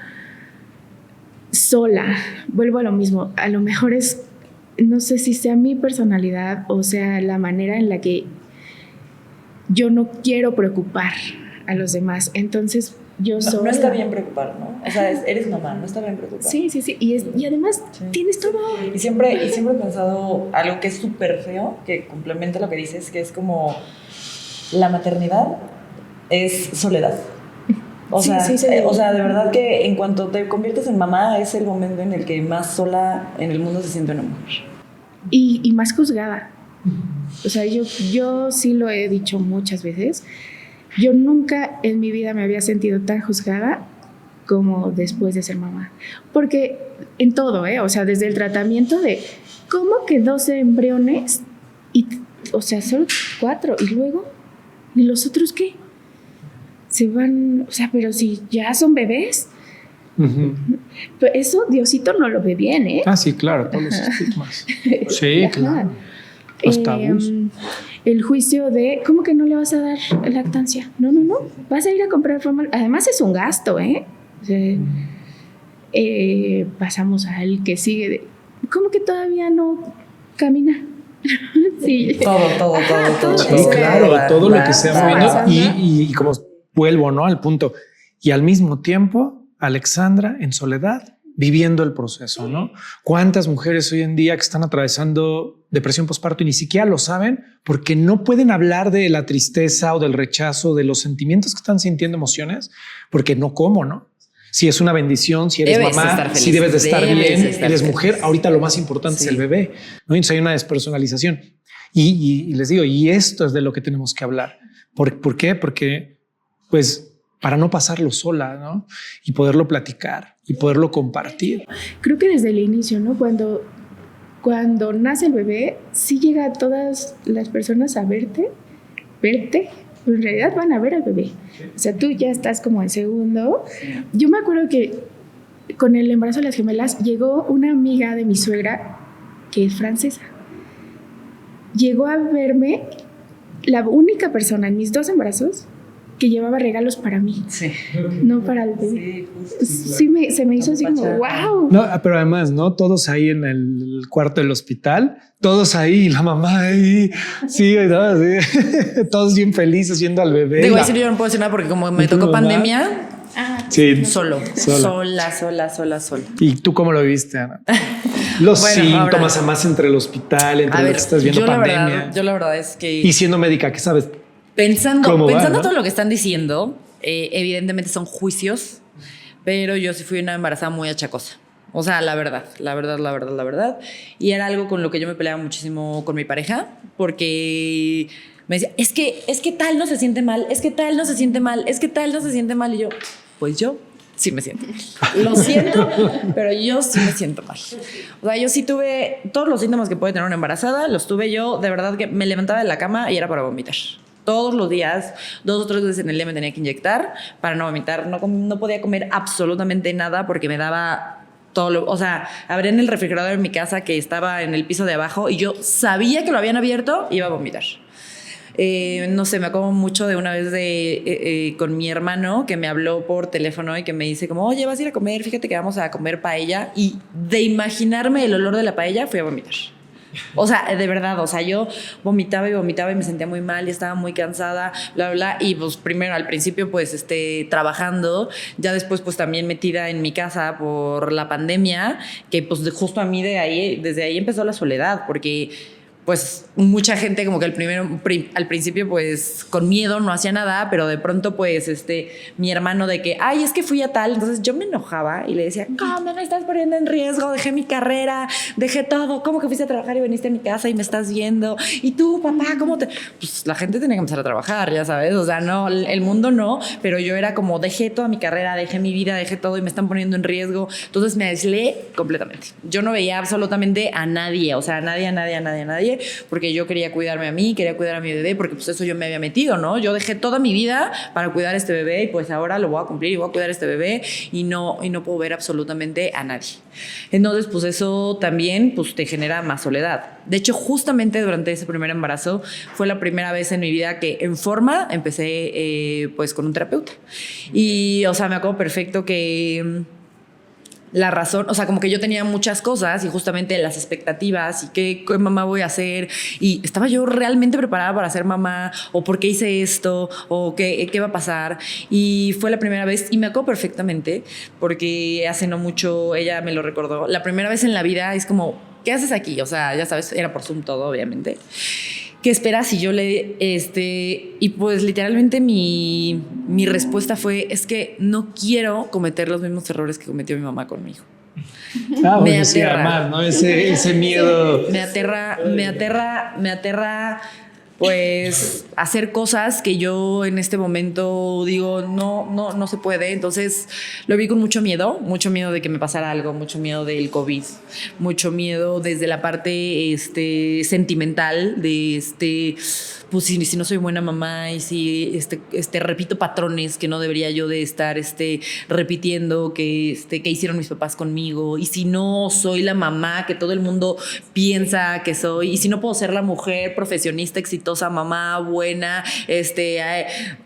sola, vuelvo a lo mismo, a lo mejor es, no sé si sea mi personalidad o sea la manera en la que yo no quiero preocupar a los demás, entonces yo no está bien preocupar, ¿no? O sea, eres mamá, no está bien preocupar. Sí, y además sí, tienes todo. Y siempre he pensado algo que es súper feo, que complementa lo que dices, que es como la maternidad es soledad. O sea, de verdad que en cuanto te conviertes en mamá es el momento en el que más sola en el mundo se siente una mujer. Y más juzgada. O sea, yo sí lo he dicho muchas veces. Yo nunca en mi vida me había sentido tan juzgada como después de ser mamá. Porque en todo, o sea, desde el tratamiento de ¿cómo que 12 embriones? Y, o sea, solo 4. ¿Y luego? ¿Y los otros qué? Se van, o sea, pero si ya son bebés. Uh-huh. Pero eso Diosito no lo ve bien, ¿eh? Sí, claro, todos los estigmas. Sí, claro. Los tabús. El juicio de, ¿cómo que no le vas a dar lactancia? No, vas a ir a comprar fórmula. Además es un gasto, ¿eh? O sea, pasamos al que sigue de, ¿cómo que todavía no camina? Sí. Todo. Sí, claro, todo lo que sea moviendo. Y como vuelvo, ¿no?, al punto. Y al mismo tiempo, Alexandra en soledad, viviendo el proceso, ¿no? ¿Cuántas mujeres hoy en día que están atravesando depresión postparto y ni siquiera lo saben porque no pueden hablar de la tristeza o del rechazo, de los sentimientos que están sintiendo, emociones, porque no cómo, ¿no? Si es una bendición, si eres mamá, si debes de estar bien, eres mujer, ahorita lo más importante es el bebé, ¿no? Entonces hay una despersonalización. Y les digo, y esto es de lo que tenemos que hablar. ¿Por qué? Porque, pues, para no pasarlo sola, ¿no? Y poderlo platicar y poderlo compartir. Creo que desde el inicio, ¿no? Cuando nace el bebé, sí llega a todas las personas a verte, pero en realidad van a ver al bebé. O sea, tú ya estás como en segundo. Yo me acuerdo que con el embarazo de las gemelas llegó una amiga de mi suegra que es francesa. Llegó a verme, la única persona en mis 2 embarazos que llevaba regalos para mí, no para el bebé. Se me hizo así como wow. No, pero además, ¿no? Todos ahí en el cuarto del hospital, todos ahí, la mamá ahí, sí, ¿no? Sí. Todos bien felices viendo al bebé. Digo, ahí sí yo no puedo decir nada porque como me tocó pandemia, sí, sola. ¿Y tú cómo lo viste, Ana? Los síntomas, además, entre el hospital, entre lo que estás viendo pandemia. Yo la verdad es que... Y siendo médica, ¿qué sabes? Pensando todo lo que están diciendo, evidentemente son juicios, pero yo sí fui una embarazada muy achacosa. O sea, la verdad. Y era algo con lo que yo me peleaba muchísimo con mi pareja, porque me decía, es que tal no se siente mal, es que tal no se siente mal, es que tal no se siente mal. Y yo, pues yo sí me siento mal. Lo siento, pero yo sí me siento mal. O sea, yo sí tuve todos los síntomas que puede tener una embarazada, los tuve yo. De verdad que me levantaba de la cama y era para vomitar. Todos los días, 2 o 3 veces en el día me tenía que inyectar para no vomitar. No podía comer absolutamente nada porque me daba todo. O sea, abrían el refrigerador en mi casa que estaba en el piso de abajo y yo sabía que lo habían abierto y iba a vomitar. No sé, me acuerdo mucho de una vez con mi hermano que me habló por teléfono y que me dice como, oye, vas a ir a comer, fíjate que vamos a comer paella. Y de imaginarme el olor de la paella fui a vomitar. O sea, de verdad, o sea, yo vomitaba y me sentía muy mal y estaba muy cansada, bla, bla, y pues primero al principio pues trabajando, ya después pues también metida en mi casa por la pandemia, que pues justo a mí desde ahí empezó la soledad, porque pues mucha gente como que al principio pues con miedo no hacía nada, pero de pronto pues mi hermano de que, ay, es que fui a tal, entonces yo me enojaba y le decía, ¿cómo me estás poniendo en riesgo? Dejé mi carrera, dejé todo, ¿cómo que fuiste a trabajar y viniste a mi casa y me estás viendo? Y tú, papá, ¿cómo te...? Pues la gente tenía que empezar a trabajar, ya sabes, o sea, no, el mundo no, pero yo era como, dejé toda mi carrera, dejé mi vida, dejé todo y me están poniendo en riesgo, entonces me aislé completamente. Yo no veía absolutamente a nadie, o sea, a nadie, porque yo quería cuidarme a mí, quería cuidar a mi bebé, porque pues eso yo me había metido, ¿no? Yo dejé toda mi vida para cuidar a este bebé y pues ahora lo voy a cumplir y voy a cuidar a este bebé y no puedo ver absolutamente a nadie. Entonces, pues eso también pues te genera más soledad. De hecho, justamente durante ese primer embarazo fue la primera vez en mi vida que en forma empecé pues con un terapeuta. Y, o sea, me acuerdo perfecto que... la razón, o sea, como que yo tenía muchas cosas y justamente las expectativas y qué mamá voy a hacer y estaba yo realmente preparada para ser mamá o por qué hice esto o qué va a pasar, y fue la primera vez y me acuerdo perfectamente porque hace no mucho ella me lo recordó, la primera vez en la vida es como, ¿qué haces aquí? O sea, ya sabes, era por Zoom todo, obviamente. ¿Qué esperas? Y yo y pues literalmente mi respuesta fue, es que no quiero cometer los mismos errores que cometió mi mamá conmigo. Me aterra más, ¿no? Ese miedo. Me aterra pues hacer cosas que yo en este momento digo no se puede. Entonces lo vi con mucho miedo de que me pasara algo, mucho miedo del COVID, mucho miedo desde la parte sentimental de pues si no soy buena mamá y si repito patrones que no debería yo de estar repitiendo que hicieron mis papás conmigo, y si no soy la mamá que todo el mundo piensa que soy, y si no puedo ser la mujer profesionista, exitosa, mamá buena,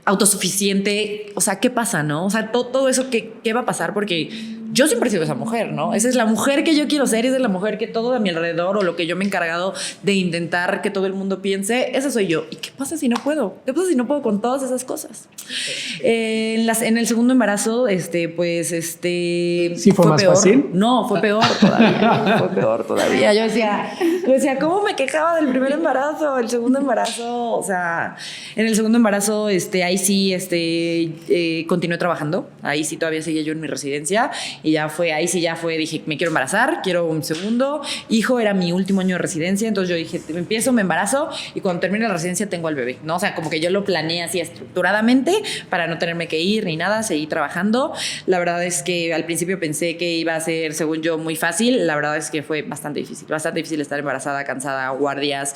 autosuficiente, o sea, ¿qué pasa, no? O sea, todo eso, ¿qué va a pasar? Porque yo siempre he sido esa mujer, ¿no? Esa es la mujer que yo quiero ser, esa es la mujer que todo a mi alrededor o lo que yo me he encargado de intentar que todo el mundo piense, esa soy yo. ¿Y qué pasa si no puedo? ¿Qué pasa si no puedo con todas esas cosas? En el segundo embarazo, pues, ¿Sí fue más peor. fácil? No, fue peor todavía. Fue peor todavía. Yo decía, ¿cómo me quejaba del primer embarazo? El segundo embarazo, o sea, en el segundo embarazo, ahí sí, continué trabajando. Ahí sí todavía seguía yo en mi residencia. Y dije, me quiero embarazar, quiero un segundo hijo, era mi último año de residencia, entonces yo dije, me embarazo y cuando termine la residencia tengo al bebé, ¿no? O sea, como que yo lo planeé así estructuradamente para no tenerme que ir ni nada, seguí trabajando. La verdad es que al principio pensé que iba a ser, según yo, muy fácil. La verdad es que fue bastante difícil estar embarazada, cansada, guardias,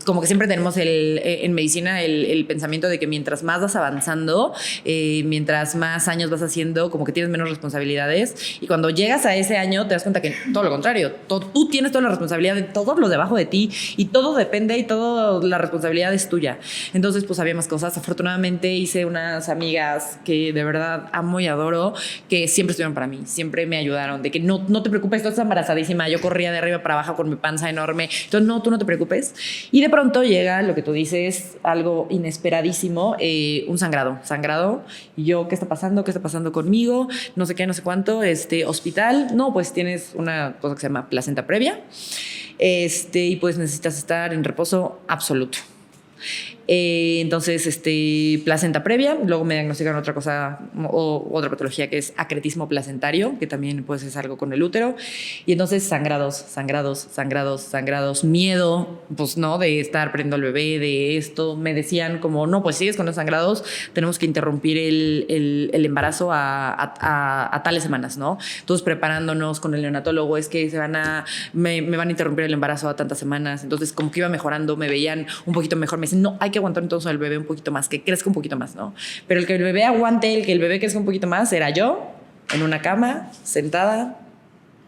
como que siempre tenemos en medicina el pensamiento de que mientras más vas avanzando, mientras más años vas haciendo, como que tienes menos responsabilidades, y cuando llegas a ese año te das cuenta que todo lo contrario, tú tienes toda la responsabilidad de todos los debajo de ti y todo depende y toda la responsabilidad es tuya. Entonces pues había más cosas. Afortunadamente hice unas amigas que de verdad amo y adoro, que siempre estuvieron para mí, siempre me ayudaron, de que no te preocupes, tú estás embarazadísima. Yo corría de arriba para abajo con mi panza enorme, entonces tú no te preocupes. Y de pronto llega lo que tú dices, algo inesperadísimo, un sangrado, y yo, ¿qué está pasando conmigo? No sé qué, no sé cuánto, hospital, no, pues tienes una cosa que se llama placenta previa, y pues necesitas estar en reposo absoluto. Entonces, placenta previa, luego me diagnosticaron otra cosa o otra patología que es acretismo placentario, que también pues es algo con el útero. Y entonces sangrados, miedo, pues no, de estar perdiendo al bebé, de esto. Me decían como, no, pues sigues con los sangrados, tenemos que interrumpir el embarazo a tales semanas, ¿no? Entonces preparándonos con el neonatólogo, es que me van a interrumpir el embarazo a tantas semanas. Entonces como que iba mejorando, me veían un poquito mejor, me dicen, no, hay que aguantar entonces al bebé un poquito más, que crezca un poquito más, ¿no? Pero el que el bebé aguante, el que el bebé crezca un poquito más, era yo, en una cama, sentada.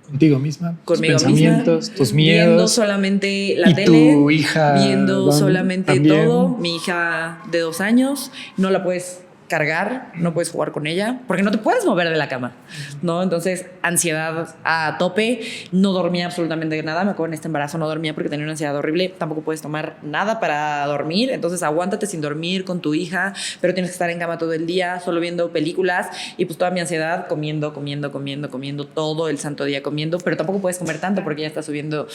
Contigo misma, conmigo tus pensamientos, misma, tus miedos. Viendo solamente la y tele. Tu hija. Viendo solamente también. todo. Mi hija de 2 años, no la puedes cargar, no puedes jugar con ella, porque no te puedes mover de la cama, ¿no? Entonces, ansiedad a tope, no dormía absolutamente nada, me acuerdo en este embarazo no dormía porque tenía una ansiedad horrible, tampoco puedes tomar nada para dormir, entonces aguántate sin dormir con tu hija, pero tienes que estar en cama todo el día, solo viendo películas, y pues toda mi ansiedad comiendo todo el santo día comiendo, pero tampoco puedes comer tanto porque ya está subiendo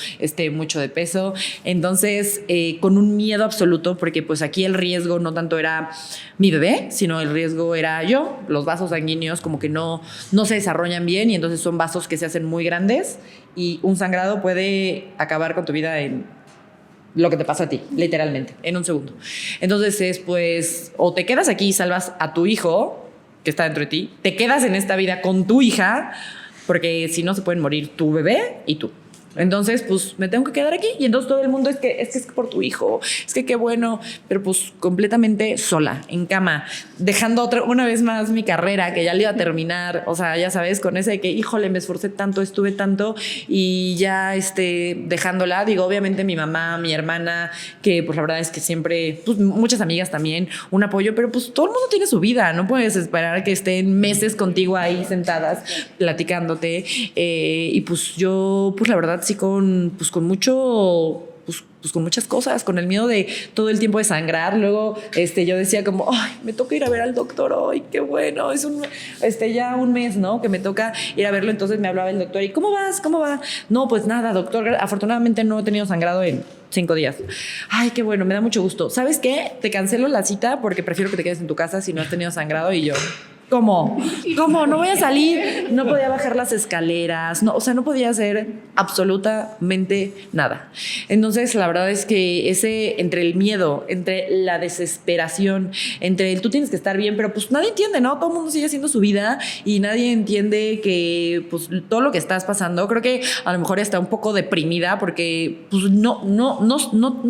mucho de peso, entonces con un miedo absoluto, porque pues aquí el riesgo no tanto era mi bebé, sino el riesgo era yo. Los vasos sanguíneos como que no se desarrollan bien y entonces son vasos que se hacen muy grandes y un sangrado puede acabar con tu vida en lo que te pasa a ti, literalmente, en un segundo. Entonces es pues, o te quedas aquí y salvas a tu hijo que está dentro de ti, te quedas en esta vida con tu hija, porque si no se pueden morir tu bebé y tú. Entonces, pues me tengo que quedar aquí. Y entonces todo el mundo es que por tu hijo, es que qué bueno, pero pues completamente sola, en cama, dejando una vez más mi carrera, que ya le iba a terminar. O sea, ya sabes, con ese de que, híjole, me esforcé tanto, estuve tanto y ya dejándola. Digo, obviamente mi mamá, mi hermana, que pues la verdad es que siempre, pues muchas amigas también, un apoyo, pero pues todo el mundo tiene su vida. No puedes esperar que estén meses contigo ahí sentadas platicándote. Y pues yo, pues la verdad, sí con mucho, pues con muchas cosas, con el miedo de todo el tiempo de sangrar. Luego yo decía como, ay, me toca ir a ver al doctor hoy, qué bueno, es ya un mes, ¿no? Que me toca ir a verlo. Entonces me hablaba el doctor y ¿cómo vas? ¿Cómo va? No, pues nada, doctor, afortunadamente no he tenido sangrado en 5 días. Ay, qué bueno, me da mucho gusto. ¿Sabes qué? Te cancelo la cita porque prefiero que te quedes en tu casa si no has tenido sangrado. Y yo, ¿cómo? No voy a salir. No podía bajar las escaleras. No, o sea, no podía hacer absolutamente nada. Entonces, la verdad es que entre el miedo, entre la desesperación, entre el tú tienes que estar bien, pero pues nadie entiende, ¿no? Todo el mundo sigue haciendo su vida y nadie entiende que pues todo lo que estás pasando. Creo que a lo mejor está un poco deprimida porque pues no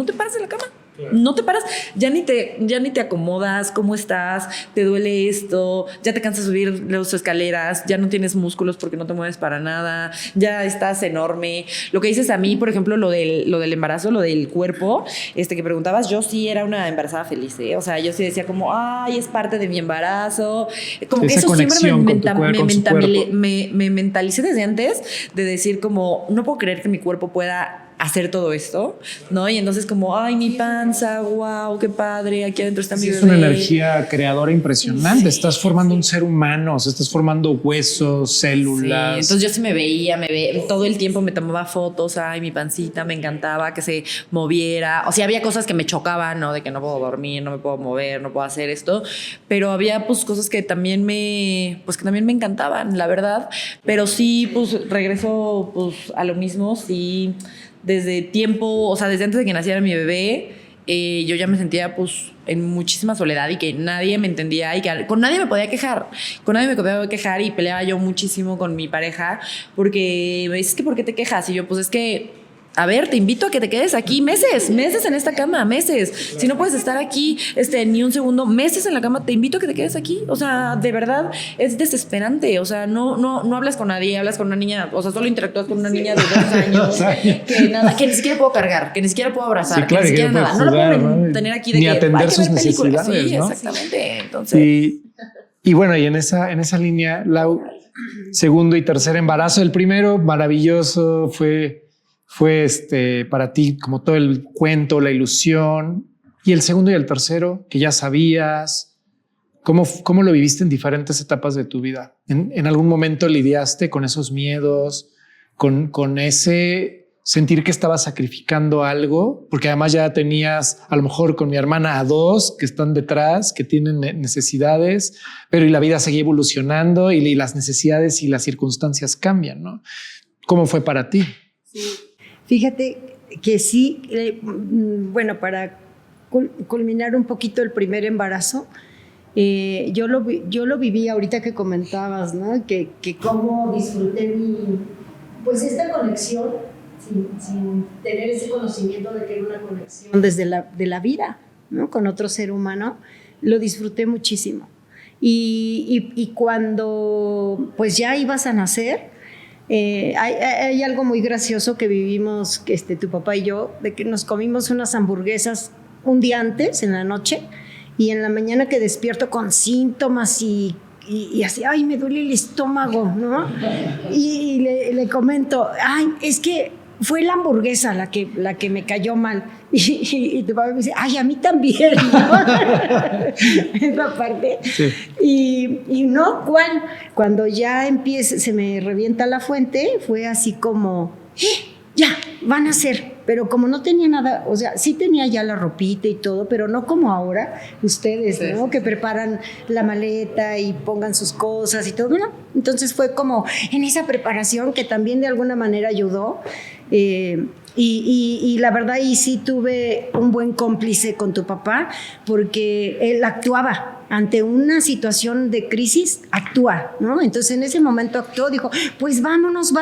te paras de la cama. No te paras, ya ni te acomodas, ¿cómo estás? Te duele esto, ya te cansas de subir las escaleras, ya no tienes músculos porque no te mueves para nada, ya estás enorme. Lo que dices a mí, por ejemplo, lo del embarazo, lo del cuerpo, que preguntabas, yo sí era una embarazada feliz, ¿eh? O sea, yo sí decía como, ay, es parte de mi embarazo. Como esa que eso siempre me mentalicé desde antes de decir como, no puedo creer que mi cuerpo pueda hacer todo esto, ¿no? Y entonces como, ay, mi panza, wow, qué padre, aquí adentro está mi bebé. Es una energía creadora impresionante. Sí. Estás formando un ser humano, o sea, estás formando huesos, células. Sí. Entonces yo sí me veía, todo el tiempo me tomaba fotos, ay, mi pancita, me encantaba que se moviera. O sea, había cosas que me chocaban, ¿no? De que no puedo dormir, no me puedo mover, no puedo hacer esto, pero había pues cosas que también me encantaban, la verdad. Pero sí, pues regreso pues a lo mismo, sí. Desde tiempo, o sea, desde antes de que naciera mi bebé, yo ya me sentía pues en muchísima soledad y que nadie me entendía y que con nadie me podía quejar. Con nadie me podía quejar y peleaba yo muchísimo con mi pareja porque me dices que ¿por qué te quejas? Y yo pues es que, a ver, te invito a que te quedes aquí meses en esta cama, meses. Claro. Si no puedes estar aquí ni un segundo, meses en la cama, te invito a que te quedes aquí. O sea, de verdad, es desesperante. O sea, no hablas con nadie, hablas con una niña, o sea, solo interactúas con una niña de 2 años que ni siquiera puedo cargar, que ni siquiera puedo abrazar, sí, claro, que ni siquiera nada. Jugar, no la puedo tener aquí de ni que atender sus necesidades, sí, ¿no? Exactamente. Entonces... Y bueno, y en esa línea, Lau, segundo y tercer embarazo, el primero, maravilloso, fue para ti como todo el cuento, la ilusión. Y el segundo y el tercero, que ya sabías, ¿cómo lo viviste en diferentes etapas de tu vida? ¿En algún momento lidiaste con esos miedos, con ese sentir que estabas sacrificando algo, porque además ya tenías a lo mejor con mi hermana a 2 que están detrás, que tienen necesidades, pero y la vida seguía evolucionando y las necesidades y las circunstancias cambian, ¿no? ¿Cómo fue para ti? Sí. Fíjate que sí, bueno, para culminar un poquito el primer embarazo, yo lo viví ahorita que comentabas, ¿no? Que cómo disfruté pues esta conexión sin tener ese conocimiento de que era una conexión desde de la vida, ¿no? Con otro ser humano, lo disfruté muchísimo. Y cuando pues ya ibas a nacer, hay algo muy gracioso que vivimos tu papá y yo, de que nos comimos unas hamburguesas un día antes, en la noche, y en la mañana que despierto con síntomas y así, ay, me duele el estómago, ¿no? Y le comento, ay, es que fue la hamburguesa la que me cayó mal. Y tu papá me dice, ay, a mí también, ¿no? Esa parte. Sí. Y no, ¿cuál? Cuando ya se me revienta la fuente, fue así como, ya, van a ser. Pero como no tenía nada, o sea, sí tenía ya la ropita y todo, pero no como ahora ustedes, ¿no? Sí. Que preparan la maleta y pongan sus cosas y todo, ¿no? Entonces fue como en esa preparación que también de alguna manera ayudó. Y la verdad, y sí tuve un buen cómplice con tu papá, porque él actuaba ante una situación de crisis, actúa, ¿no? Entonces en ese momento actuó, dijo, pues vámonos,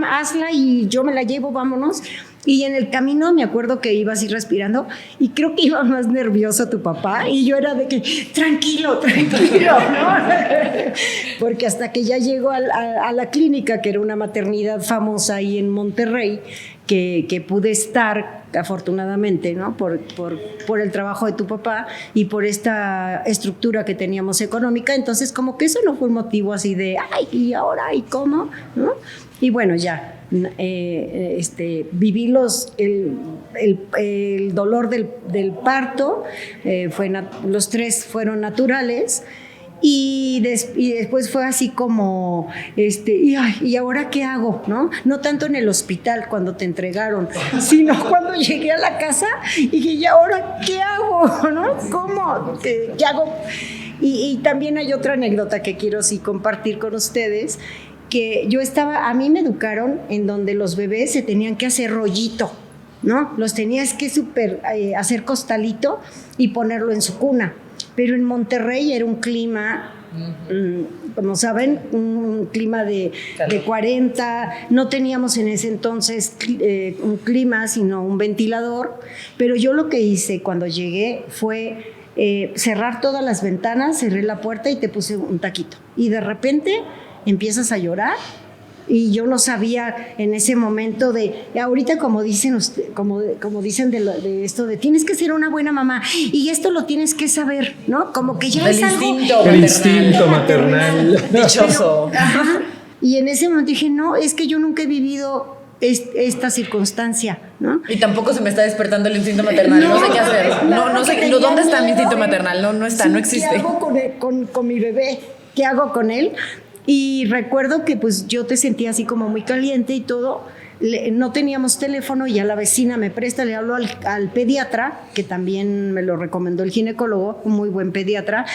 hazla y yo me la llevo, vámonos. Y en el camino me acuerdo que iba así respirando y creo que iba más nervioso tu papá y yo era de que tranquilo, ¿no? Porque hasta que ya llegó a la clínica, que era una maternidad famosa ahí en Monterrey, que pude estar afortunadamente, ¿no? Por el trabajo de tu papá y por esta estructura que teníamos económica. Entonces como que eso no fue un motivo así de ay, ¿y ahora? ¿Y cómo? ¿No? Y bueno, ya viví el dolor del parto, los 3 fueron naturales. Y después fue así como, ¿y ahora qué hago? No tanto en el hospital cuando te entregaron, sino cuando llegué a la casa y dije, ¿y ahora qué hago? ¿No? ¿Cómo? ¿Qué hago? Y también hay otra anécdota que quiero sí compartir con ustedes, que a mí me educaron en donde los bebés se tenían que hacer rollito, ¿no? Los tenías que hacer costalito y ponerlo en su cuna. Pero en Monterrey era un clima, como saben, un clima de 40, no teníamos en ese entonces un clima, sino un ventilador, pero yo lo que hice cuando llegué fue cerrar todas las ventanas, cerré la puerta y te puse un taquito. Y de repente empiezas a llorar. Y yo no sabía en ese momento ahorita como dicen como dicen de esto de tienes que ser una buena mamá y esto lo tienes que saber, ¿no? Como que ya es algo. El instinto maternal. Dichoso. Ajá. Y en ese momento dije, no, es que yo nunca he vivido esta circunstancia, ¿no? Y tampoco se me está despertando el instinto maternal, no sé qué hacer. No sé, ¿dónde está mi instinto maternal? No está, sí, no existe. ¿Qué hago con mi bebé? ¿Qué hago con él? Y recuerdo que pues yo te sentía así como muy caliente y todo. No teníamos teléfono y a la vecina me presta, le hablo al pediatra, que también me lo recomendó el ginecólogo, un muy buen pediatra,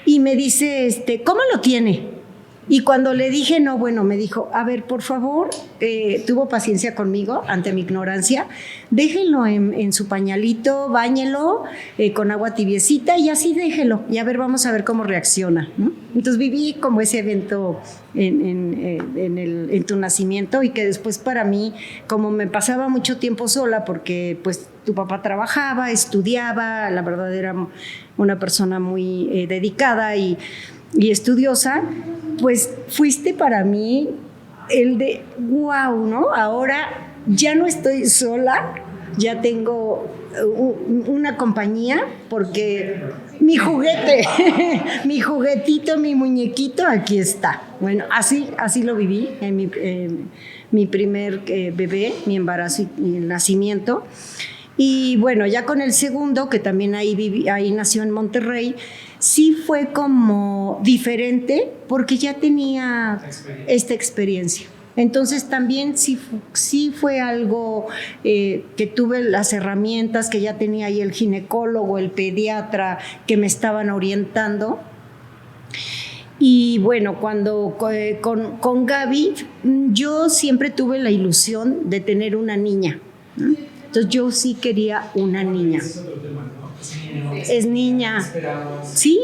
y me dice, ¿cómo lo tiene? Y cuando le dije no, bueno, me dijo, a ver, por favor, tuvo paciencia conmigo ante mi ignorancia, déjenlo en su pañalito, báñelo con agua tibiecita y así déjelo, y a ver, vamos a ver cómo reacciona, ¿no? Entonces viví como ese evento en tu nacimiento y que después para mí, como me pasaba mucho tiempo sola porque pues tu papá trabajaba, estudiaba, la verdad era una persona muy dedicada y estudiosa, pues fuiste para mí el de wow, ¿no? Ahora ya no estoy sola, ya tengo una compañía porque mi juguete, mi juguetito, mi muñequito, aquí está. Bueno, así lo viví en mi primer bebé, mi embarazo y mi nacimiento. Y bueno, ya con el segundo, que también ahí nació en Monterrey, sí fue como diferente porque ya tenía esta experiencia, Entonces también sí fue algo que tuve las herramientas, que ya tenía ahí el ginecólogo, el pediatra, que me estaban orientando. Y bueno, cuando con Gaby, yo siempre tuve la ilusión de tener una niña, ¿no? Entonces yo sí quería una niña. Es niña. Sí.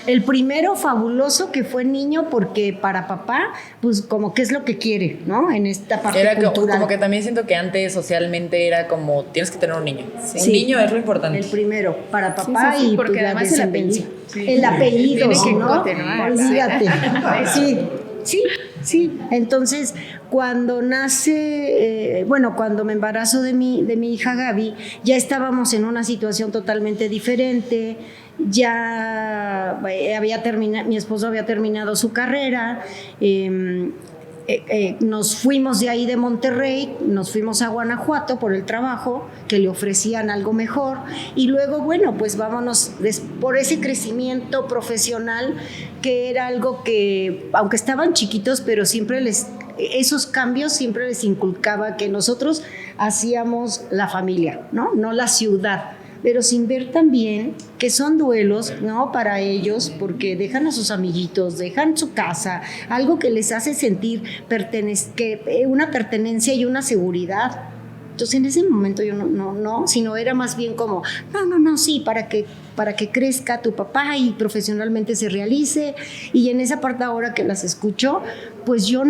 El primero fabuloso que fue niño, porque para papá, pues como que es lo que quiere, ¿no? En esta parte era cultural. como que también siento que antes socialmente era como, tienes que tener un niño. Sí. Un niño es lo importante. El primero, para papá, sí, y porque pues, la además descendencia. el El apellido, tiene que ¿no? continuar. Olvídate. Sí. Entonces, cuando nace, cuando me embarazo de mi hija Gaby, ya estábamos en una situación totalmente diferente. Ya mi esposo había terminado su carrera, nos fuimos de ahí de Monterrey, nos fuimos a Guanajuato por el trabajo, que le ofrecían algo mejor, y luego, pues vámonos por ese crecimiento profesional, que era algo que, aunque estaban chiquitos, pero siempre esos cambios siempre les inculcaba que nosotros hacíamos la familia, no la ciudad, pero sin ver también que son duelos, ¿no? Para ellos, porque dejan a sus amiguitos, dejan su casa, algo que les hace sentir una pertenencia y una seguridad. Entonces en ese momento yo no, sino era más bien como, sí, para que crezca tu papá y profesionalmente se realice. Y en esa parte ahora que las escucho, pues yo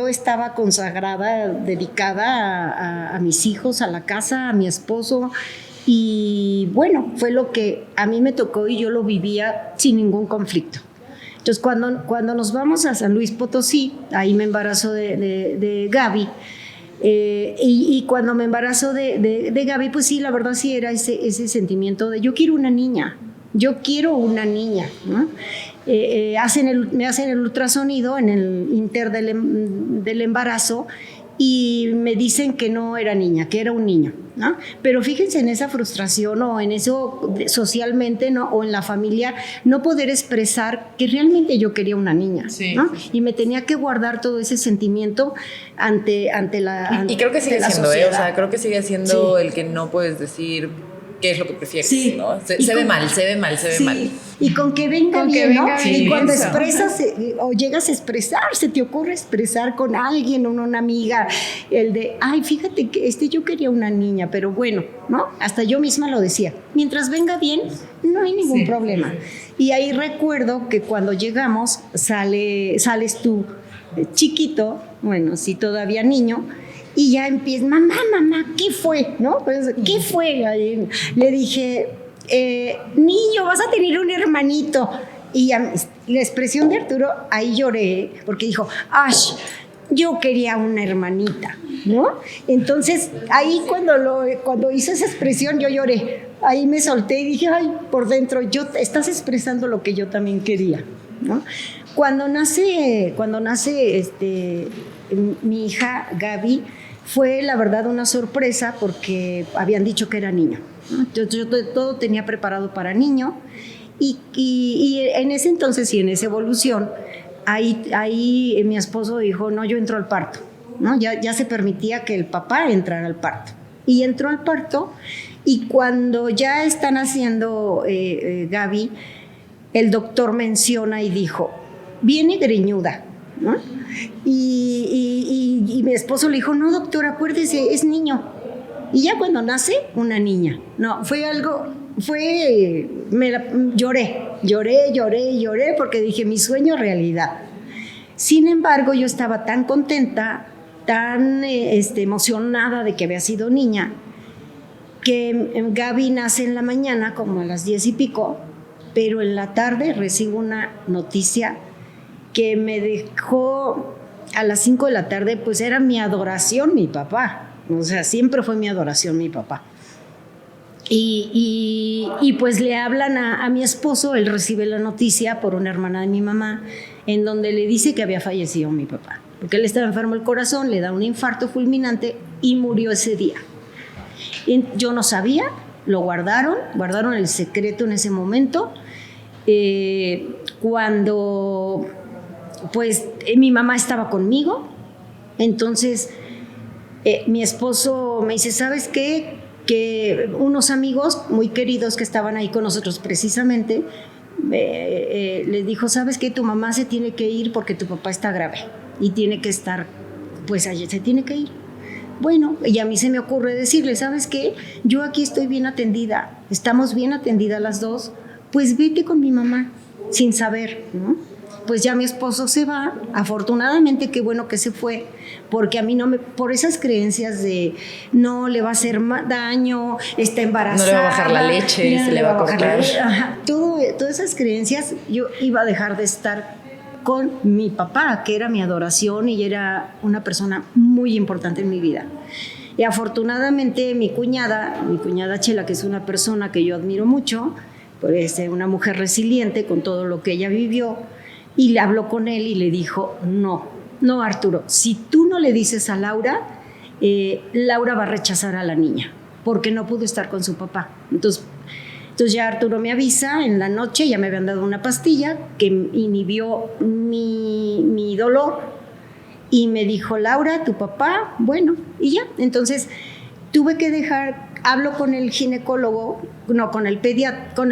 estaba consagrada, dedicada a mis hijos, a la casa, a mi esposo. Y fue lo que a mí me tocó y yo lo vivía sin ningún conflicto. Entonces cuando nos vamos a San Luis Potosí, ahí me embarazo de Gaby, y cuando me embarazo de Gaby, pues sí, la verdad sí era ese sentimiento de yo quiero una niña, ¿no? Me hacen el ultrasonido en el inter del embarazo, y me dicen que no era niña, que era un niño, ¿no? Pero fíjense en esa frustración, o en eso socialmente, ¿no? O en la familia, no poder expresar que realmente yo quería una niña, sí, ¿no? Sí. Y me tenía que guardar todo ese sentimiento ante la y creo que sigue siendo, sociedad. o sea, creo que sigue siendo Sí. el que no puedes decir qué es lo que prefieres, Sí. ¿no? Se ve mal. Y con que venga bien, ¿no? bien, y cuando eso. expresas o llegas a expresar, se te ocurre expresar con alguien, una amiga, el de, ay, fíjate que yo quería una niña, pero bueno, ¿no? Hasta yo misma lo decía. Mientras venga bien, no hay ningún problema. Y ahí recuerdo que cuando llegamos, sales tú chiquito, sí, todavía niño, y ya empieza, mamá, ¿qué fue? ¿No? Pues, ¿qué fue? Ahí le dije, niño, vas a tener un hermanito. Y la expresión de Arturo, ahí lloré, porque dijo, ¡ash! Yo quería una hermanita, ¿no? Entonces, ahí cuando hizo esa expresión, yo lloré. Ahí me solté y dije, ay, por dentro, estás expresando lo que yo también quería, ¿no? Cuando nace mi hija Gaby, fue la verdad una sorpresa, porque habían dicho que era niño, ¿no? Yo todo tenía preparado para niño, y en ese entonces y en esa evolución, ahí mi esposo dijo, no, yo entro al parto, ¿no? Ya se permitía que el papá entrara al parto, y entró al parto, y cuando ya están haciendo Gaby, el doctor menciona y dijo, viene greñuda, ¿no? Y mi esposo le dijo, no, doctor, acuérdese, es niño. Y ya cuando nace, una niña. No, lloré porque dije, mi sueño realidad. Sin embargo, yo estaba tan contenta, tan emocionada de que había sido niña, que Gaby nace en la mañana, como a las 10 y pico, pero en la tarde recibo una noticia que me dejó a las 5 de la tarde, pues era mi adoración mi papá, o sea, siempre fue mi adoración mi papá. Y pues le hablan a mi esposo, él recibe la noticia por una hermana de mi mamá, en donde le dice que había fallecido mi papá, porque él estaba enfermo del corazón, le da un infarto fulminante y murió ese día. Y yo no sabía, lo guardaron el secreto en ese momento. Cuando pues mi mamá estaba conmigo, Entonces, mi esposo me dice, ¿sabes qué? Que unos amigos muy queridos que estaban ahí con nosotros precisamente, les dijo, ¿sabes qué? Tu mamá se tiene que ir porque tu papá está grave y tiene que estar, pues allí se tiene que ir. Bueno, y a mí se me ocurre decirle, ¿sabes qué? Yo aquí estoy bien atendida, estamos bien atendidas las dos, pues vete con mi mamá, sin saber, ¿no? Pues ya mi esposo se va, afortunadamente qué bueno que se fue, porque a mí por esas creencias de no le va a hacer daño, está embarazada. No le va a bajar la leche, se le va a cortar. Todas esas creencias, yo iba a dejar de estar con mi papá, que era mi adoración y era una persona muy importante en mi vida. Y afortunadamente mi cuñada Chela, que es una persona que yo admiro mucho, pues una mujer resiliente con todo lo que ella vivió, y le habló con él y le dijo, no Arturo, si tú no le dices a Laura, Laura va a rechazar a la niña, porque no pudo estar con su papá. Entonces ya Arturo me avisa en la noche, ya me habían dado una pastilla que inhibió mi dolor y me dijo, Laura, tu papá, bueno, y ya. Entonces tuve que hablo con el ginecólogo, con el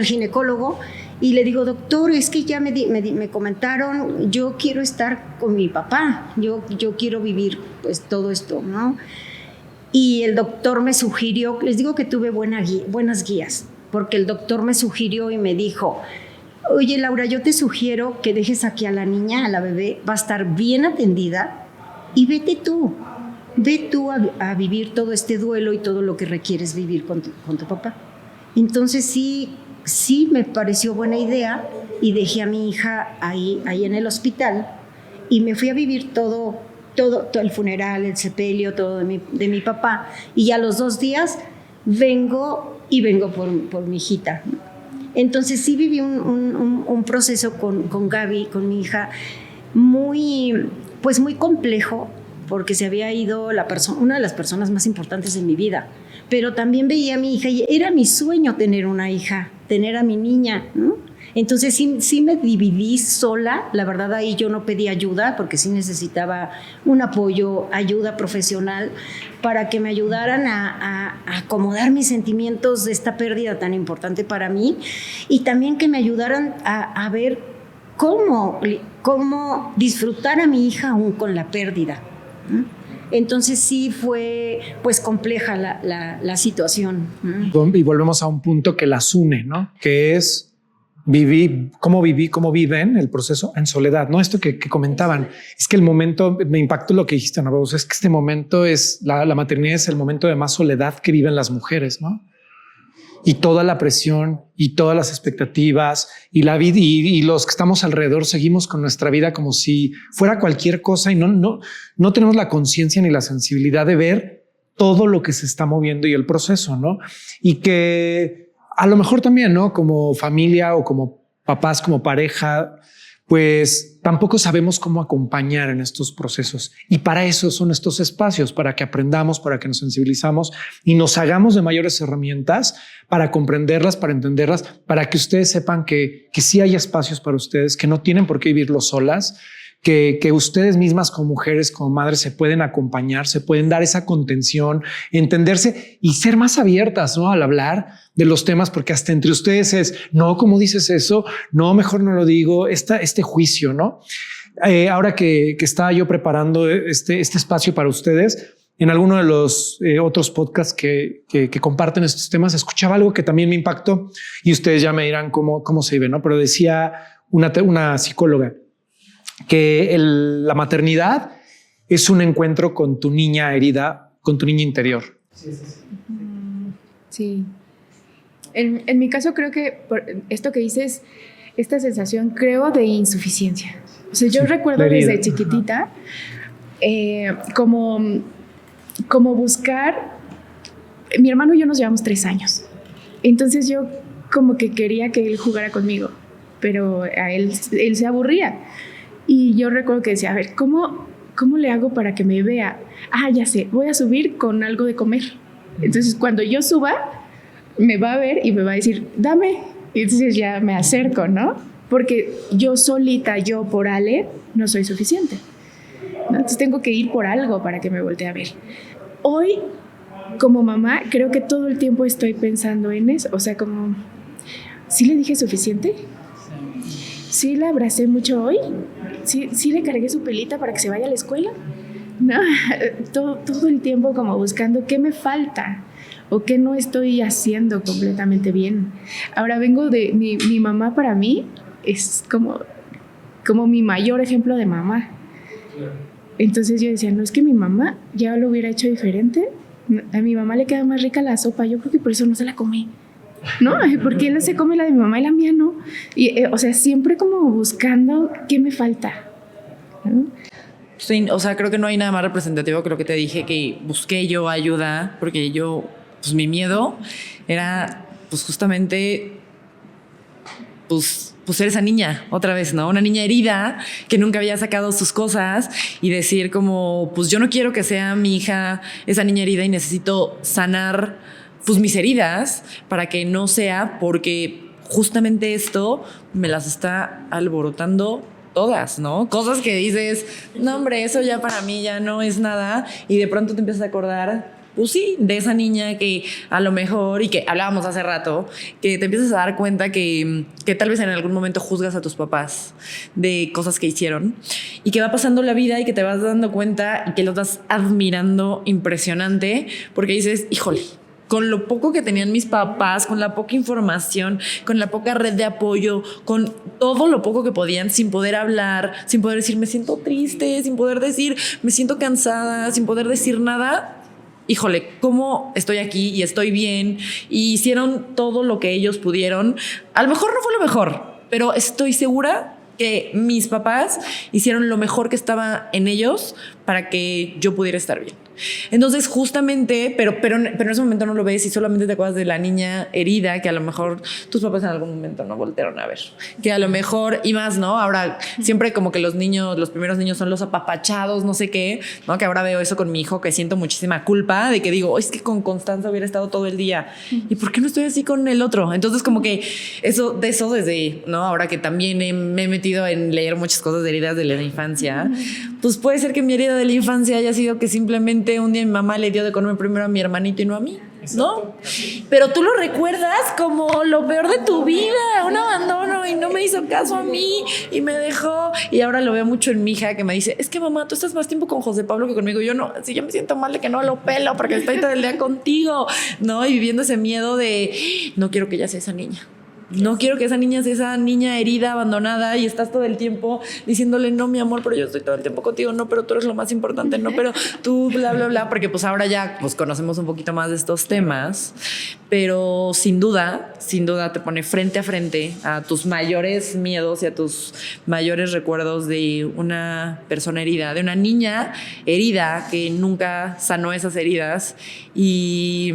ginecólogo y le digo, doctor, es que ya me comentaron, yo quiero estar con mi papá, yo quiero vivir pues todo esto, ¿no? Y el doctor me sugirió, les digo que tuve buenas guías, porque el doctor me sugirió y me dijo, oye Laura, yo te sugiero que dejes aquí a la niña, a la bebé, va a estar bien atendida y ve tú a vivir todo este duelo y todo lo que requieres vivir con tu papá. Entonces sí me pareció buena idea y dejé a mi hija ahí en el hospital y me fui a vivir todo el funeral, el sepelio, todo de mi papá, y ya a los 2 días vengo por mi hijita. Entonces sí viví un proceso con Gaby, con mi hija, muy complejo, porque se había ido una de las personas más importantes de mi vida, pero también veía a mi hija y era mi sueño tener una hija, tener a mi niña, ¿no? Entonces sí me dividí sola, la verdad ahí yo no pedí ayuda porque sí necesitaba un apoyo, ayuda profesional para que me ayudaran a acomodar mis sentimientos de esta pérdida tan importante para mí y también que me ayudaran a ver cómo disfrutar a mi hija aún con la pérdida. Entonces sí fue pues compleja la situación. Y volvemos a un punto que las une, ¿no? Que es cómo viven el proceso en soledad, ¿no? Esto que comentaban, es que el momento, me impactó lo que dijiste, Ana, es que este momento la maternidad es el momento de más soledad que viven las mujeres, ¿no? Y toda la presión y todas las expectativas y la vida y los que estamos alrededor seguimos con nuestra vida como si fuera cualquier cosa y no tenemos la conciencia ni la sensibilidad de ver todo lo que se está moviendo y el proceso, ¿no? Y que a lo mejor también, ¿no? Como familia o como papás, como pareja, pues tampoco sabemos cómo acompañar en estos procesos. Y para eso son estos espacios, para que aprendamos, para que nos sensibilizamos y nos hagamos de mayores herramientas para comprenderlas, para entenderlas, para que ustedes sepan que sí hay espacios para ustedes, que no tienen por qué vivirlo solas, que ustedes mismas como mujeres, como madres, se pueden acompañar, se pueden dar esa contención, entenderse y ser más abiertas, ¿no? Al hablar de los temas, porque hasta entre ustedes es, no, ¿cómo dices eso? No, mejor no lo digo, este juicio, ¿no? Ahora que estaba yo preparando este espacio para ustedes, en alguno de los otros podcasts que comparten estos temas, escuchaba algo que también me impactó y ustedes ya me dirán cómo se vive, ¿no? Pero decía una psicóloga que la maternidad es un encuentro con tu niña herida, con tu niña interior. Sí. En mi caso creo que por esto que dices, esta sensación creo de insuficiencia. O sea, yo recuerdo desde chiquitita como buscar, mi hermano y yo nos llevamos 3 años. Entonces yo como que quería que él jugara conmigo, pero a él se aburría. Y yo recuerdo que decía, a ver, ¿cómo le hago para que me vea? Ah, ya sé, voy a subir con algo de comer. Entonces, cuando yo suba, me va a ver y me va a decir, dame. Y entonces ya me acerco, ¿no? Porque yo solita, yo por Ale, no soy suficiente. ¿no? Entonces tengo que ir por algo para que me voltee a ver. Hoy, como mamá, creo que todo el tiempo estoy pensando en eso. O sea, como, ¿sí le dije suficiente? ¿Sí la abracé mucho hoy? ¿Sí le cargué su pelita para que se vaya a la escuela? No, todo el tiempo como buscando qué me falta o qué no estoy haciendo completamente bien. Ahora vengo de mi mamá, para mí es como mi mayor ejemplo de mamá. Entonces yo decía, no, es que mi mamá ya lo hubiera hecho diferente. A mi mamá le queda más rica la sopa, yo creo que por eso no se la come, ¿no? Porque él se come la de mi mamá y la mía no. Y, o sea, siempre como buscando qué me falta, ¿no? Sí, o sea, creo que no hay nada más representativo que lo que te dije, que busqué yo ayuda, porque yo, pues mi miedo era, pues justamente, pues ser esa niña otra vez, ¿no? Una niña herida que nunca había sacado sus cosas y decir como, pues yo no quiero que sea mi hija esa niña herida y necesito sanar, pues mis heridas para que no sea, porque justamente esto me las está alborotando todas, ¿no? Cosas que dices, no, hombre, eso ya para mí ya no es nada, y de pronto te empiezas a acordar, pues sí, de esa niña que a lo mejor, y que hablábamos hace rato, que te empiezas a dar cuenta que tal vez en algún momento juzgas a tus papás de cosas que hicieron, y que va pasando la vida y que te vas dando cuenta y que los vas admirando impresionante, porque dices, híjole, con lo poco que tenían mis papás, con la poca información, con la poca red de apoyo, con todo lo poco que podían, sin poder hablar, sin poder decir me siento triste, sin poder decir me siento cansada, sin poder decir nada. Híjole, ¿cómo estoy aquí y estoy bien? Y hicieron todo lo que ellos pudieron. A lo mejor no fue lo mejor, pero estoy segura que mis papás hicieron lo mejor que estaba en ellos para que yo pudiera estar bien. Entonces, justamente, pero en ese momento no lo ves y solamente te acuerdas de la niña herida que a lo mejor tus papás en algún momento no voltearon a ver. Que a lo mejor, y más, ¿no? Ahora, siempre como que los primeros niños son los apapachados, no sé qué, ¿no? Que ahora veo eso con mi hijo, que siento muchísima culpa de que digo, es que con Constanza hubiera estado todo el día. ¿Y por qué no estoy así con el otro? Entonces, como que eso desde, ¿no? Ahora que también me he metido en leer muchas cosas de heridas de la infancia, pues puede ser que mi herida de la infancia haya sido que simplemente un día mi mamá le dio de comer primero a mi hermanito y no a mí, ¿no? Pero tú lo recuerdas como lo peor de tu vida, un abandono, y no me hizo caso a mí y me dejó. Y ahora lo veo mucho en mi hija, que me dice, es que mamá, tú estás más tiempo con José Pablo que conmigo. Yo no, si yo me siento mal de que no lo pelo porque estoy todo el día contigo, ¿no? Y viviendo ese miedo de no quiero que ella sea esa niña. No quiero que esa niña sea esa niña herida, abandonada, y estás todo el tiempo diciéndole, no, mi amor, pero yo estoy todo el tiempo contigo, no, pero tú eres lo más importante, no, pero tú, bla, bla, bla, porque pues ahora ya pues conocemos un poquito más de estos temas, pero sin duda te pone frente a frente a tus mayores miedos y a tus mayores recuerdos de una persona herida, de una niña herida que nunca sanó esas heridas, y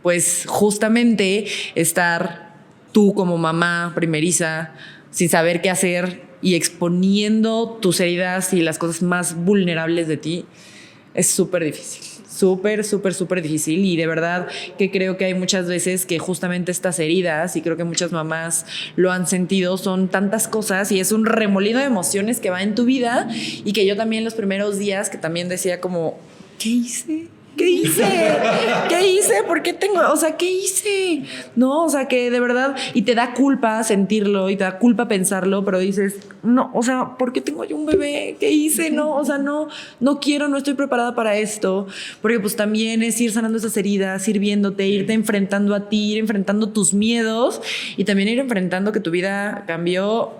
pues justamente estar tú como mamá primeriza, sin saber qué hacer y exponiendo tus heridas y las cosas más vulnerables de ti, es súper difícil. Súper difícil. Y de verdad que creo que hay muchas veces que justamente estas heridas, y creo que muchas mamás lo han sentido, son tantas cosas y es un remolino de emociones que va en tu vida, y que yo también los primeros días que también decía como, ¿qué hice? ¿Qué hice? ¿Por qué tengo? O sea, ¿qué hice? No, o sea, que de verdad, y te da culpa sentirlo y te da culpa pensarlo, pero dices, no, o sea, ¿por qué tengo yo un bebé? ¿Qué hice? No, o sea, no quiero, no estoy preparada para esto, porque pues también es ir sanando esas heridas, ir viéndote, irte enfrentando a ti, ir enfrentando tus miedos, y también ir enfrentando que tu vida cambió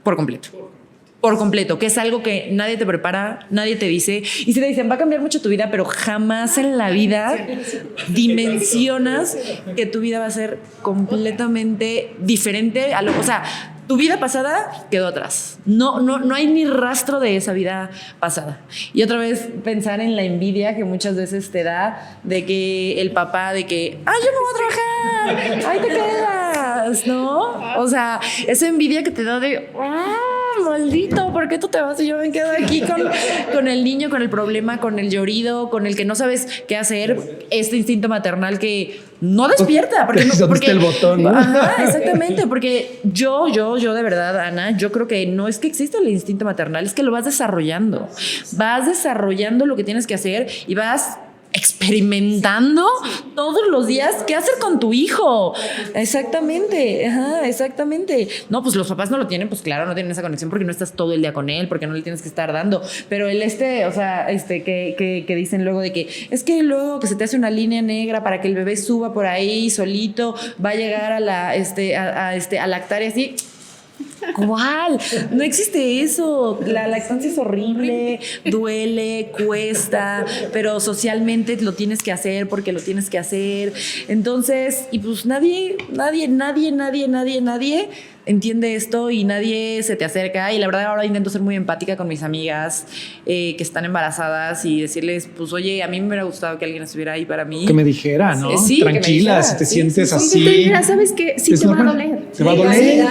por completo, que es algo que nadie te prepara, nadie te dice. Y si te dicen, va a cambiar mucho tu vida, pero jamás en la vida dimensionas que tu vida va a ser completamente diferente a o sea, tu vida pasada quedó atrás. No hay ni rastro de esa vida pasada. Y otra vez pensar en la envidia que muchas veces te da de que el papá, de que, yo me voy a trabajar, ahí te quedas, ¿no? O sea, esa envidia que te da de, maldito, ¿por qué tú te vas y yo me quedo aquí con el niño, con el problema, con el llorido, con el que no sabes qué hacer, este instinto maternal que no despierta? Porque ¿Dónde está el botón, no? Ajá, exactamente, porque yo de verdad, Ana, yo creo que no es que exista el instinto maternal, es que lo vas desarrollando lo que tienes que hacer y vas experimentando todos los días qué hacer con tu hijo. Exactamente, ajá, exactamente. No, pues los papás no lo tienen, pues claro, no tienen esa conexión porque no estás todo el día con él, porque no le tienes que estar dando. Pero o sea, que dicen luego de que es que luego que se te hace una línea negra para que el bebé suba por ahí solito, va a llegar a lactar y así. ¿Cuál? No existe eso. La lactancia es horrible, duele, cuesta, pero socialmente lo tienes que hacer porque lo tienes que hacer. Entonces, y pues nadie entiende esto y nadie se te acerca. Y la verdad ahora intento ser muy empática con mis amigas que están embarazadas y decirles, pues oye, a mí me hubiera gustado que alguien estuviera ahí para mí. Que me dijera, ¿no? Sí, tranquila, si te sientes así. Que te dijera, ¿sabes qué? Sí, te va a doler. Te va a doler.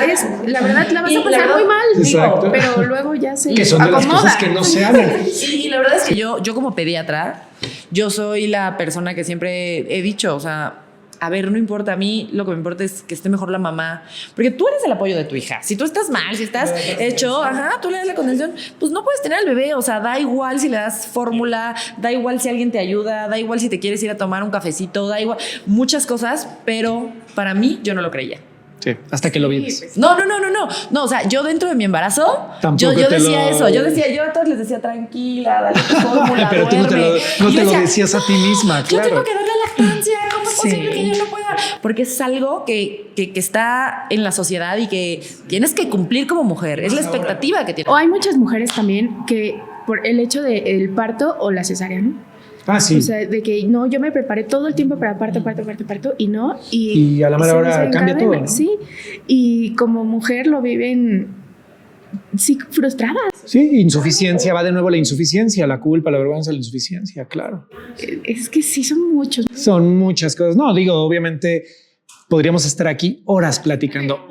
La verdad, la vas a pasar muy mal. Exacto. Pero luego ya se que son de las cosas que no se hablan. Y la verdad es que yo como pediatra, yo soy la persona que siempre he dicho, o sea, a ver, no importa, a mí lo que me importa es que esté mejor la mamá, porque tú eres el apoyo de tu hija. Si tú estás mal, si estás hecho, tú le das la contención, pues no puedes tener al bebé, o sea, da igual si le das fórmula, da igual si alguien te ayuda, da igual si te quieres ir a tomar un cafecito, da igual, muchas cosas, pero para mí yo no lo creía. Sí, hasta que lo vives. No, o sea, yo dentro de mi embarazo, yo decía eso, yo a todos les decía, tranquila, dale tu fórmula, pero tú no te lo decías a ti misma, claro. Yo tengo que darle lactancia, ¿cómo es posible que yo no pueda? Porque es algo que está en la sociedad y que tienes que cumplir como mujer, es la expectativa que tienes. O hay muchas mujeres también que por el hecho del parto o la cesárea, ¿no? Ah, sí. O sea, de que no, yo me preparé todo el tiempo para parto y no. Y a la mera hora cambia todo, ¿no? Sí, y como mujer lo viven, sí, frustradas. Sí, insuficiencia, va de nuevo la insuficiencia, la culpa, la vergüenza, la insuficiencia, claro. Es que sí, son muchos. Son muchas cosas. No, digo, obviamente podríamos estar aquí horas platicando,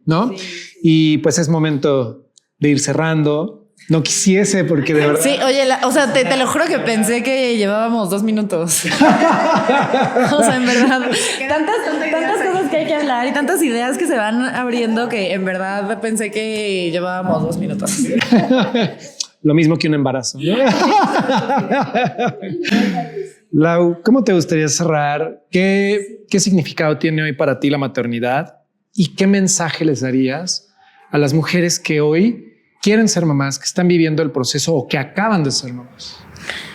¿no? Sí. Y pues es momento de ir cerrando. No quisiese porque de verdad. Sí, oye, o sea, te lo juro que pensé que llevábamos 2 minutos. O sea, en verdad, tantas cosas que hay que hablar y tantas ideas que se van abriendo que en verdad pensé que llevábamos 2 minutos. Lo mismo que un embarazo, ¿no? Lau, ¿cómo te gustaría cerrar? ¿Qué significado tiene hoy para ti la maternidad? ¿Y qué mensaje les darías a las mujeres que hoy quieren ser mamás, que están viviendo el proceso o que acaban de ser mamás?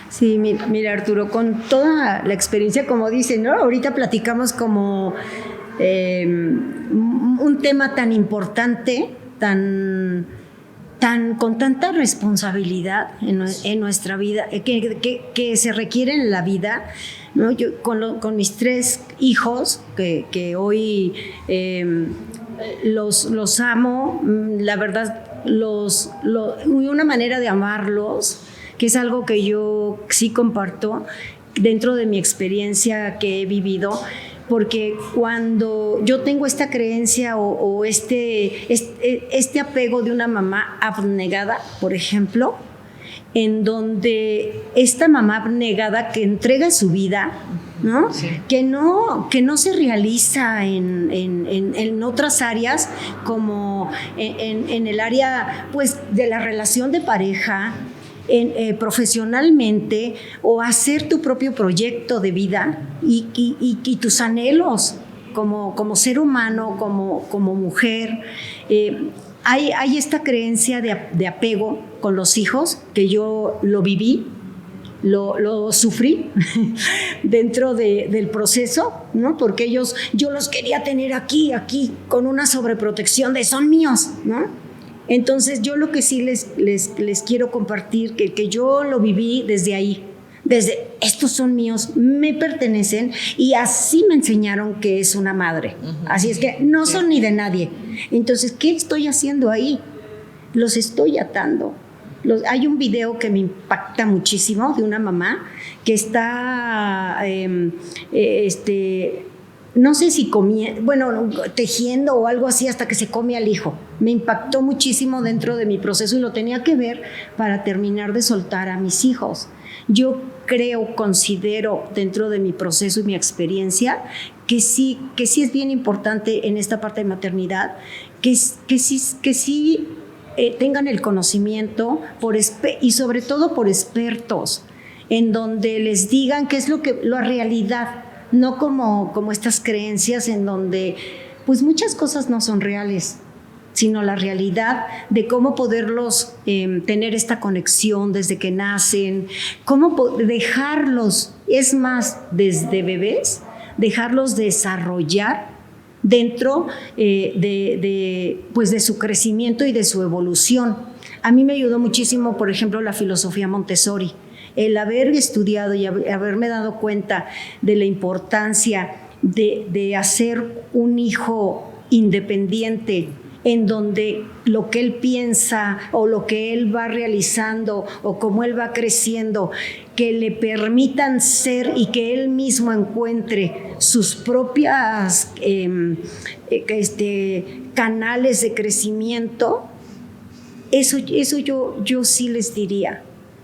Sí, mira Arturo, con toda la experiencia, como dicen, ¿no? Ahorita platicamos como un tema tan importante, con tanta responsabilidad en nuestra vida, que se requiere en la vida, ¿no? Yo con mis 3 hijos, que hoy los amo, la verdad, una manera de amarlos, que es algo que yo sí comparto dentro de mi experiencia que he vivido, porque cuando yo tengo esta creencia o este apego de una mamá abnegada, por ejemplo, en donde esta mamá abnegada que entrega su vida, ¿no? Sí. Que no se realiza en otras áreas, como en el área, pues, de la relación de pareja, profesionalmente, o hacer tu propio proyecto de vida y tus anhelos como ser humano, como mujer. Hay esta creencia de apego con los hijos, que yo lo viví, lo sufrí dentro del proceso, ¿no? Porque yo los quería tener aquí, con una sobreprotección de son míos, ¿no? Entonces yo lo que sí les quiero compartir, que yo lo viví desde ahí, desde estos son míos, me pertenecen, y así me enseñaron que es una madre. Así es que no son ni de nadie. Entonces, ¿qué estoy haciendo ahí? Los estoy atando. Hay un video que me impacta muchísimo de una mamá que está no sé si tejiendo o algo así hasta que se come al hijo. Me impactó muchísimo dentro de mi proceso y lo tenía que ver para terminar de soltar a mis hijos. Yo considero dentro de mi proceso y mi experiencia que sí es bien importante en esta parte de maternidad que sí tengan el conocimiento y sobre todo por expertos, en donde les digan qué es la realidad, no como estas creencias en donde pues muchas cosas no son reales, sino la realidad de cómo poderlos tener esta conexión desde que nacen, cómo dejarlos, es más, desde bebés, dejarlos desarrollar dentro de su crecimiento y de su evolución. A mí me ayudó muchísimo, por ejemplo, la filosofía Montessori. El haber estudiado y haberme dado cuenta de la importancia de hacer un hijo independiente, en donde lo que él piensa o lo que él va realizando o cómo él va creciendo, que le permitan ser y que él mismo encuentre sus propias canales de crecimiento, eso yo sí les diría,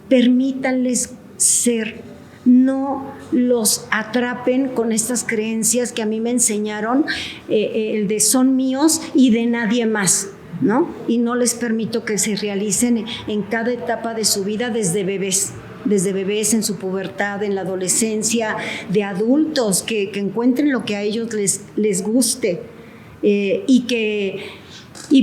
permítanles ser, no los atrapen con estas creencias que a mí me enseñaron, el de son míos y de nadie más, ¿no? Y no les permito que se realicen en cada etapa de su vida desde bebés en su pubertad, en la adolescencia, de adultos que encuentren lo que a ellos les guste, y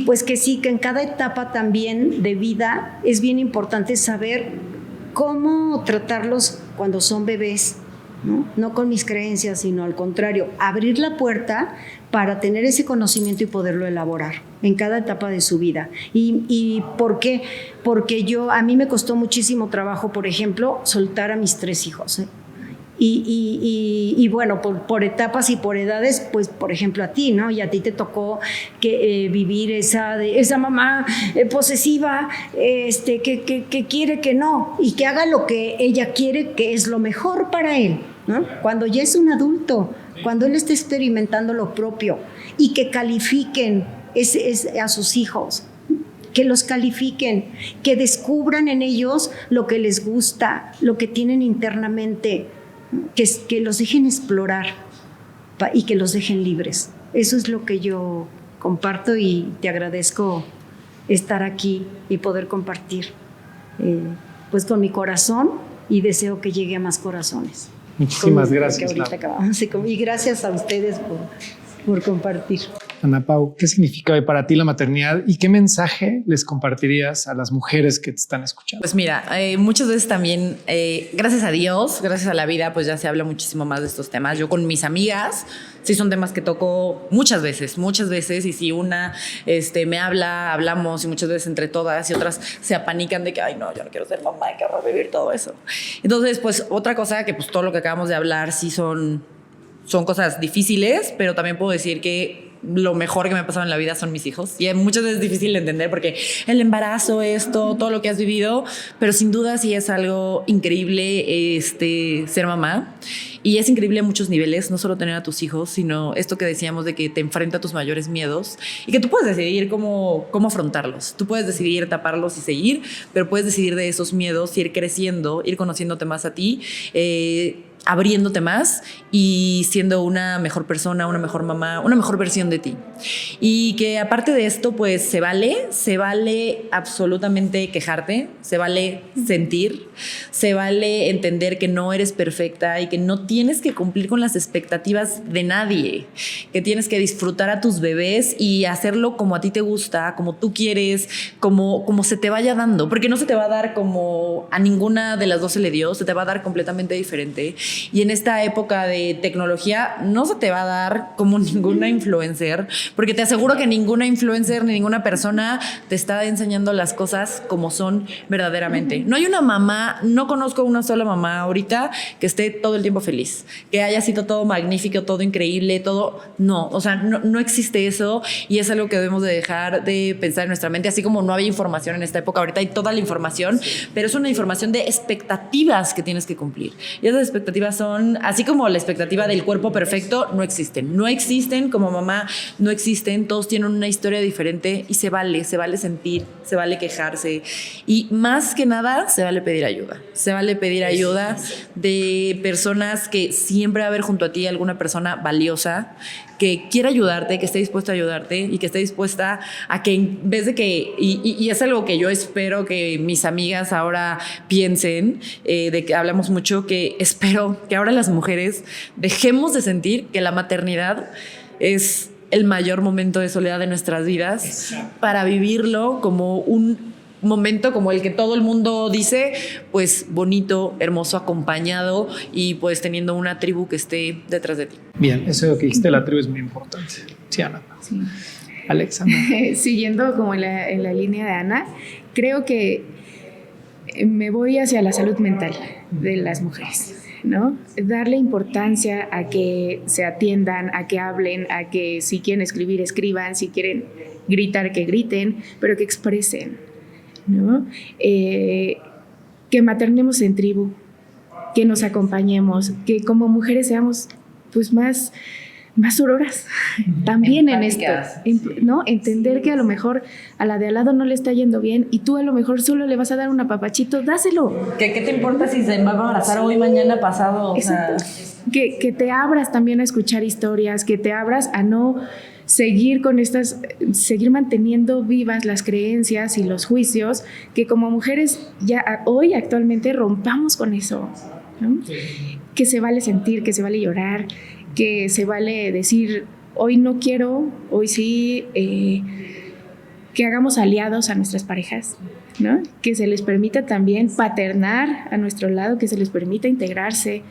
pues que sí, que en cada etapa también de vida es bien importante saber cómo tratarlos cuando son bebés, ¿no? No con mis creencias, sino al contrario, abrir la puerta para tener ese conocimiento y poderlo elaborar en cada etapa de su vida. ¿Y por qué? Porque a mí me costó muchísimo trabajo, por ejemplo, soltar a mis 3 hijos, ¿eh? Y bueno, por etapas y por edades, pues por ejemplo a ti, ¿no? Y a ti te tocó vivir esa mamá posesiva, que quiere que no, y que haga lo que ella quiere, que es lo mejor para él, ¿no? Cuando ya es un adulto, cuando él está experimentando lo propio, y que califiquen a sus hijos, que los califiquen, que descubran en ellos lo que les gusta, lo que tienen internamente, que los dejen explorar y que los dejen libres. Eso es lo que yo comparto y te agradezco estar aquí y poder compartir pues con mi corazón, y deseo que llegue a más corazones. Muchísimas gracias. Y gracias a ustedes por compartir. Ana Pau, ¿qué significa hoy para ti la maternidad y qué mensaje les compartirías a las mujeres que te están escuchando? Pues mira, muchas veces también, gracias a Dios, gracias a la vida, pues ya se habla muchísimo más de estos temas. Yo con mis amigas, sí son temas que toco muchas veces, y si una me hablamos, y muchas veces entre todas, y otras se apanican de que, ay no, yo no quiero ser mamá, hay que revivir todo eso. Entonces, pues otra cosa que pues todo lo que acabamos de hablar sí son cosas difíciles, pero también puedo decir que lo mejor que me ha pasado en la vida son mis hijos. Y muchas veces es difícil de entender porque el embarazo, todo lo que has vivido, pero sin duda sí es algo increíble ser mamá. Y es increíble a muchos niveles, no solo tener a tus hijos, sino esto que decíamos de que te enfrenta a tus mayores miedos y que tú puedes decidir cómo afrontarlos. Tú puedes decidir taparlos y seguir, pero puedes decidir de esos miedos, ir creciendo, ir conociéndote más a ti, abriéndote más y siendo una mejor persona, una mejor mamá, una mejor versión de ti. Y que aparte de esto, pues se vale absolutamente quejarte, se vale sentir, se vale entender que no eres perfecta y que no tienes que cumplir con las expectativas de nadie, que tienes que disfrutar a tus bebés y hacerlo como a ti te gusta, como tú quieres, como se te vaya dando, porque no se te va a dar como a ninguna de las dos se le dio, se te va a dar completamente diferente. Y en esta época de tecnología no se te va a dar como ninguna influencer, porque te aseguro que ninguna influencer ni ninguna persona te está enseñando las cosas como son verdaderamente. No hay una mamá, no conozco una sola mamá ahorita que esté todo el tiempo feliz, que haya sido todo magnífico, todo increíble, todo. No, o sea, no existe eso, y es algo que debemos de dejar de pensar en nuestra mente, así como no había información en esta época, ahorita hay toda la información, pero es una información de expectativas que tienes que cumplir. Y esas expectativas expectativas son, así como la expectativa del cuerpo perfecto, no existen como mamá, no existen, todos tienen una historia diferente y se vale sentir, se vale quejarse y más que nada se vale pedir ayuda de personas que siempre va a haber junto a ti alguna persona valiosa que quiera ayudarte, que esté dispuesta a ayudarte y que esté dispuesta a que en vez de que, y es algo que yo espero que mis amigas ahora piensen, de que hablamos mucho, que espero que ahora las mujeres dejemos de sentir que la maternidad es el mayor momento de soledad de nuestras vidas para vivirlo como un momento como el que todo el mundo dice, pues bonito, hermoso, acompañado y pues teniendo una tribu que esté detrás de ti. Bien, eso que dijiste, la tribu es muy importante. Sí, Ana. Sí. Alexa. Siguiendo como en la línea de Ana, creo que me voy hacia la salud mental de las mujeres, ¿no? Darle importancia a que se atiendan, a que hablen, a que si quieren escribir, escriban, si quieren gritar, que griten, pero que expresen, ¿no? Que maternemos en tribu, que nos acompañemos, que como mujeres seamos pues más sororas también empáticas, en esto, ¿no? Entender que a lo mejor a la de al lado no le está yendo bien y tú a lo mejor solo le vas a dar un apapachito, dáselo. ¿Qué te importa si se va a abrazar hoy, mañana, pasado? Exacto. Que te abras también a escuchar historias, que te abras a no seguir seguir manteniendo vivas las creencias y los juicios, que como mujeres ya hoy actualmente rompamos con eso, ¿no? Que se vale sentir, que se vale llorar, que se vale decir, hoy no quiero, hoy sí, que hagamos aliados a nuestras parejas, ¿no? Que se les permita también paternar a nuestro lado, que se les permita integrarse.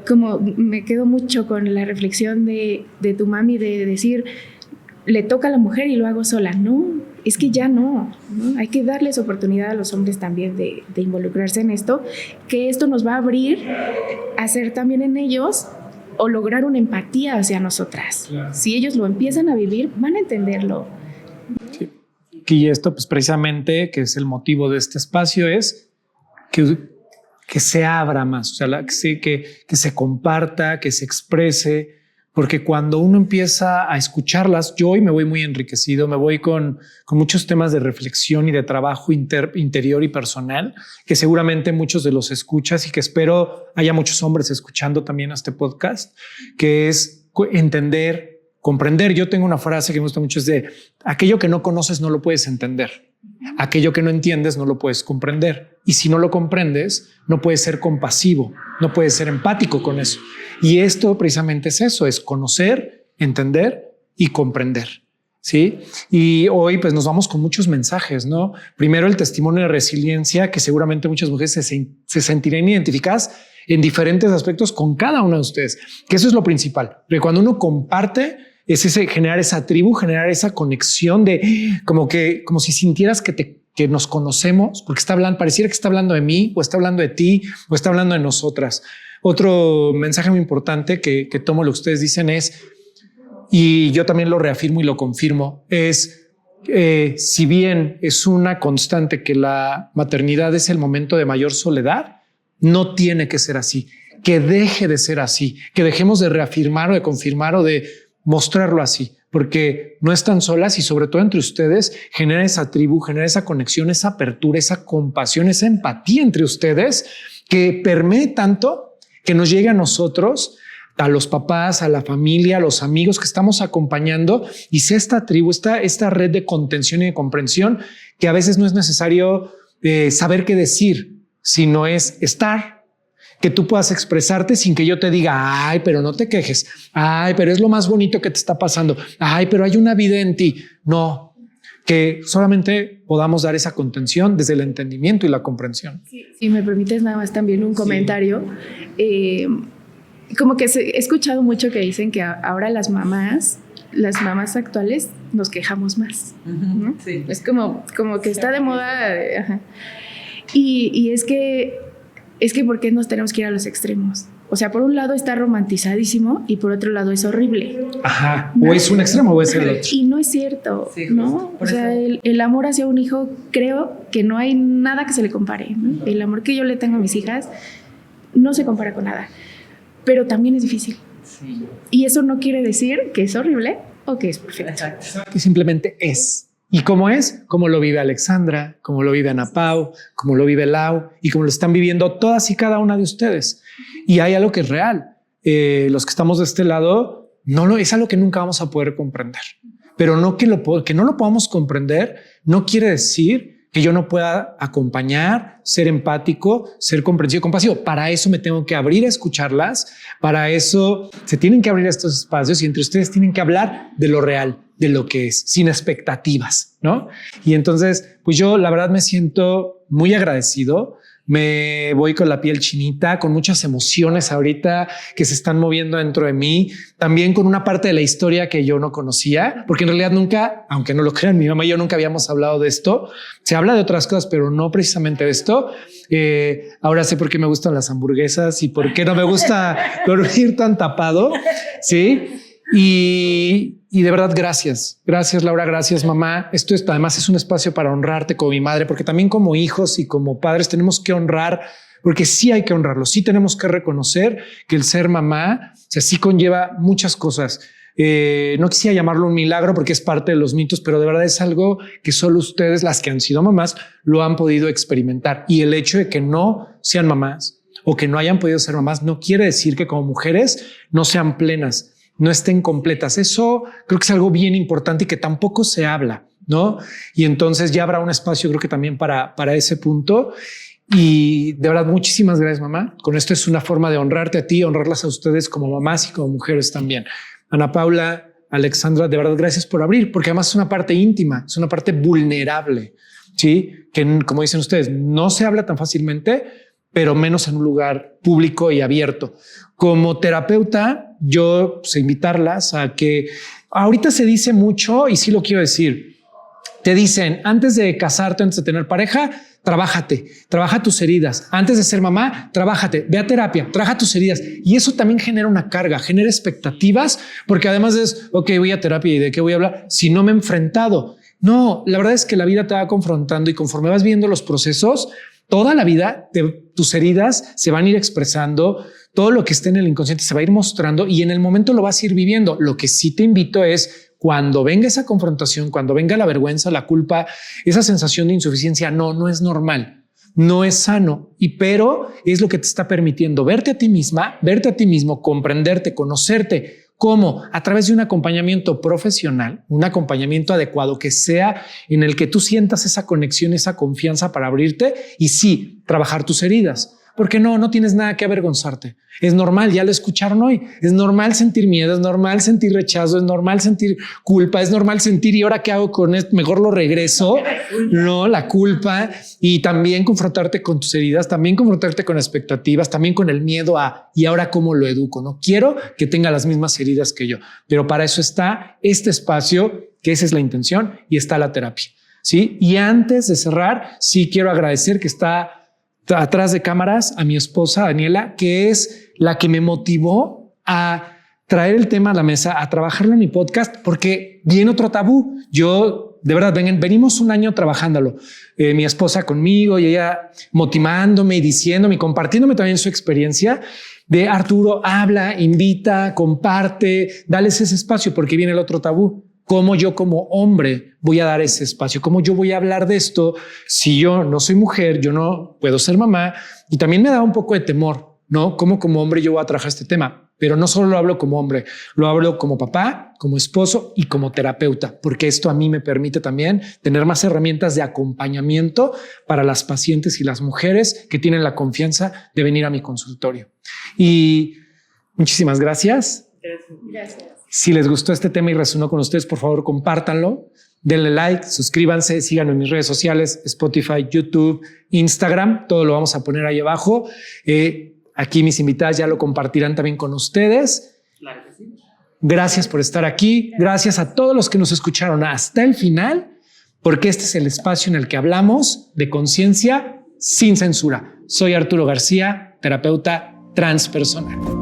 Como me quedo mucho con la reflexión de tu mami de decir, le toca a la mujer y lo hago sola. No, es que ya no. Hay que darles oportunidad a los hombres también de involucrarse en esto, que esto nos va a abrir a ser también en ellos o lograr una empatía hacia nosotras. Claro. Si ellos lo empiezan a vivir, van a entenderlo. Sí. Y esto, pues precisamente, que es el motivo de este espacio, es que se abra más, o sea, que se comparta, que se exprese, porque cuando uno empieza a escucharlas, yo hoy me voy muy enriquecido, me voy con muchos temas de reflexión y de trabajo interior y personal, que seguramente muchos de los escuchas y que espero haya muchos hombres escuchando también este podcast, que es entender, comprender. Yo tengo una frase que me gusta mucho, es de aquello que no conoces no lo puedes entender. Aquello que no entiendes no lo puedes comprender. Y si no lo comprendes, no puedes ser compasivo, no puedes ser empático con eso. Y esto precisamente es eso, es conocer, entender y comprender. ¿Sí? Y hoy pues nos vamos con muchos mensajes, ¿no? Primero el testimonio de resiliencia, que seguramente muchas mujeres se sentirán identificadas en diferentes aspectos con cada una de ustedes, que eso es lo principal. Porque cuando uno comparte, es generar esa tribu, generar esa conexión de como si sintieras que nos conocemos, porque pareciera que está hablando de mí, o está hablando de ti, o está hablando de nosotras. Otro mensaje muy importante que tomo lo que ustedes dicen es, y yo también lo reafirmo y lo confirmo, es si bien es una constante que la maternidad es el momento de mayor soledad, no tiene que ser así, que deje de ser así, que dejemos de reafirmar o de confirmar o de mostrarlo así, porque no están solas y sobre todo entre ustedes genera esa tribu, genera esa conexión, esa apertura, esa compasión, esa empatía entre ustedes que permee tanto que nos llegue a nosotros, a los papás, a la familia, a los amigos que estamos acompañando y sea esta tribu, esta red de contención y de comprensión que a veces no es necesario saber qué decir, sino es estar, que tú puedas expresarte sin que yo te diga, ay, pero no te quejes, ay, pero es lo más bonito que te está pasando, ay, pero hay una vida en ti. No, que solamente podamos dar esa contención desde el entendimiento y la comprensión. Sí, si me permites nada más también un comentario. Como que he escuchado mucho que dicen que ahora las mamás actuales nos quejamos más, ¿no? Sí. Es como que está de moda. Ajá. Y es que ¿por qué nos tenemos que ir a los extremos? O sea, por un lado está romantizadísimo y por otro lado es horrible. Ajá, ¿no? O es un extremo o es el otro. Y no es cierto, sí, ¿no? O sea, el amor hacia un hijo, creo que no hay nada que se le compare, ¿no? El amor que yo le tengo a mis hijas no se compara con nada. pero también es difícil. Sí. Y eso no quiere decir que es horrible o que es perfecto. Que simplemente es. ¿Y cómo es? Como lo vive Alexandra, como lo vive Ana Pau, como lo vive Lau y como lo están viviendo todas y cada una de ustedes. Y hay algo que es real. Los que estamos de este lado, es algo que nunca vamos a poder comprender. Pero no que no lo podamos comprender no quiere decir que yo no pueda acompañar, ser empático, ser comprensivo, compasivo. Para eso me tengo que abrir a escucharlas. Para eso se tienen que abrir estos espacios y entre ustedes tienen que hablar de lo real, de lo que es, sin expectativas, ¿no? Y entonces, pues yo la verdad me siento muy agradecido. Me voy con la piel chinita, con muchas emociones ahorita que se están moviendo dentro de mí, también con una parte de la historia que yo no conocía, porque en realidad nunca, aunque no lo crean, mi mamá y yo nunca habíamos hablado de esto. Se habla de otras cosas, pero no precisamente de esto. Ahora sé por qué me gustan las hamburguesas y por qué no me gusta dormir tan tapado. Sí. Y de verdad, gracias. Gracias, Laura. Gracias, mamá. Además es un espacio para honrarte como mi madre, porque también como hijos y como padres tenemos que honrar, porque sí hay que honrarlo. Sí tenemos que reconocer que el ser mamá, sí conlleva muchas cosas. No quisiera llamarlo un milagro porque es parte de los mitos, pero de verdad es algo que solo ustedes, las que han sido mamás, lo han podido experimentar. Y el hecho de que no sean mamás o que no hayan podido ser mamás no quiere decir que como mujeres no sean plenas, no estén completas. Eso creo que es algo bien importante y que tampoco se habla, ¿no? Y entonces ya habrá un espacio, creo que también para ese punto. Y de verdad, muchísimas gracias, mamá. Con esto es una forma de honrarte a ti, honrarlas a ustedes como mamás y como mujeres también. Ana Paula, Alexandra, de verdad, gracias por abrir, porque además es una parte íntima, es una parte vulnerable, ¿sí? Que, como dicen ustedes, no se habla tan fácilmente, pero menos en un lugar público y abierto. Como terapeuta, yo invitarlas a que ahorita se dice mucho y sí lo quiero decir. Te dicen antes de casarte, antes de tener pareja, trabaja tus heridas. Antes de ser mamá, trabájate, ve a terapia, trabaja tus heridas. Y eso también genera una carga, genera expectativas, porque además es, ok, voy a terapia y de qué voy a hablar si no me he enfrentado. No, la verdad es que la vida te va confrontando y conforme vas viendo los procesos, toda la vida tus heridas se van a ir expresando, todo lo que esté en el inconsciente se va a ir mostrando y en el momento lo vas a ir viviendo. Lo que sí te invito es cuando venga esa confrontación, cuando venga la vergüenza, la culpa, esa sensación de insuficiencia, no es normal, no es sano, pero es lo que te está permitiendo verte a ti misma, verte a ti mismo, comprenderte, conocerte. ¿Cómo? A través de un acompañamiento profesional, un acompañamiento adecuado que sea en el que tú sientas esa conexión, esa confianza para abrirte y sí, trabajar tus heridas. Porque no tienes nada que avergonzarte. Es normal, ya lo escucharon hoy. Es normal sentir miedo, es normal sentir rechazo, es normal sentir culpa, es normal sentir ¿y ahora qué hago con esto? Mejor lo regreso. No, la culpa y también confrontarte con tus heridas, también confrontarte con expectativas, también con el miedo a ¿y ahora cómo lo educo? No quiero que tenga las mismas heridas que yo, pero para eso está este espacio, que esa es la intención y está la terapia. Sí. Y antes de cerrar, sí quiero agradecer que está atrás de cámaras a mi esposa Daniela, que es la que me motivó a traer el tema a la mesa, a trabajarlo en mi podcast, porque viene otro tabú. Yo, de verdad, venimos un año trabajándolo. Mi esposa conmigo y ella motivándome y diciéndome y compartiéndome también su experiencia de Arturo, habla, invita, comparte, dales ese espacio porque viene el otro tabú. ¿Cómo yo como hombre voy a dar ese espacio? ¿Cómo yo voy a hablar de esto si yo no soy mujer, yo no puedo ser mamá? Y también me da un poco de temor, ¿no? ¿Cómo como hombre yo voy a trabajar este tema? Pero no solo lo hablo como hombre, lo hablo como papá, como esposo y como terapeuta, porque esto a mí me permite también tener más herramientas de acompañamiento para las pacientes y las mujeres que tienen la confianza de venir a mi consultorio. Y muchísimas gracias. Gracias. Si les gustó este tema y resonó con ustedes, por favor, compártanlo, denle like, suscríbanse, síganme en mis redes sociales, Spotify, YouTube, Instagram, todo lo vamos a poner ahí abajo. Aquí mis invitadas ya lo compartirán también con ustedes. Claro que sí. Gracias por estar aquí. Gracias a todos los que nos escucharon hasta el final, porque este es el espacio en el que hablamos de conciencia sin censura. Soy Arturo García, terapeuta transpersonal.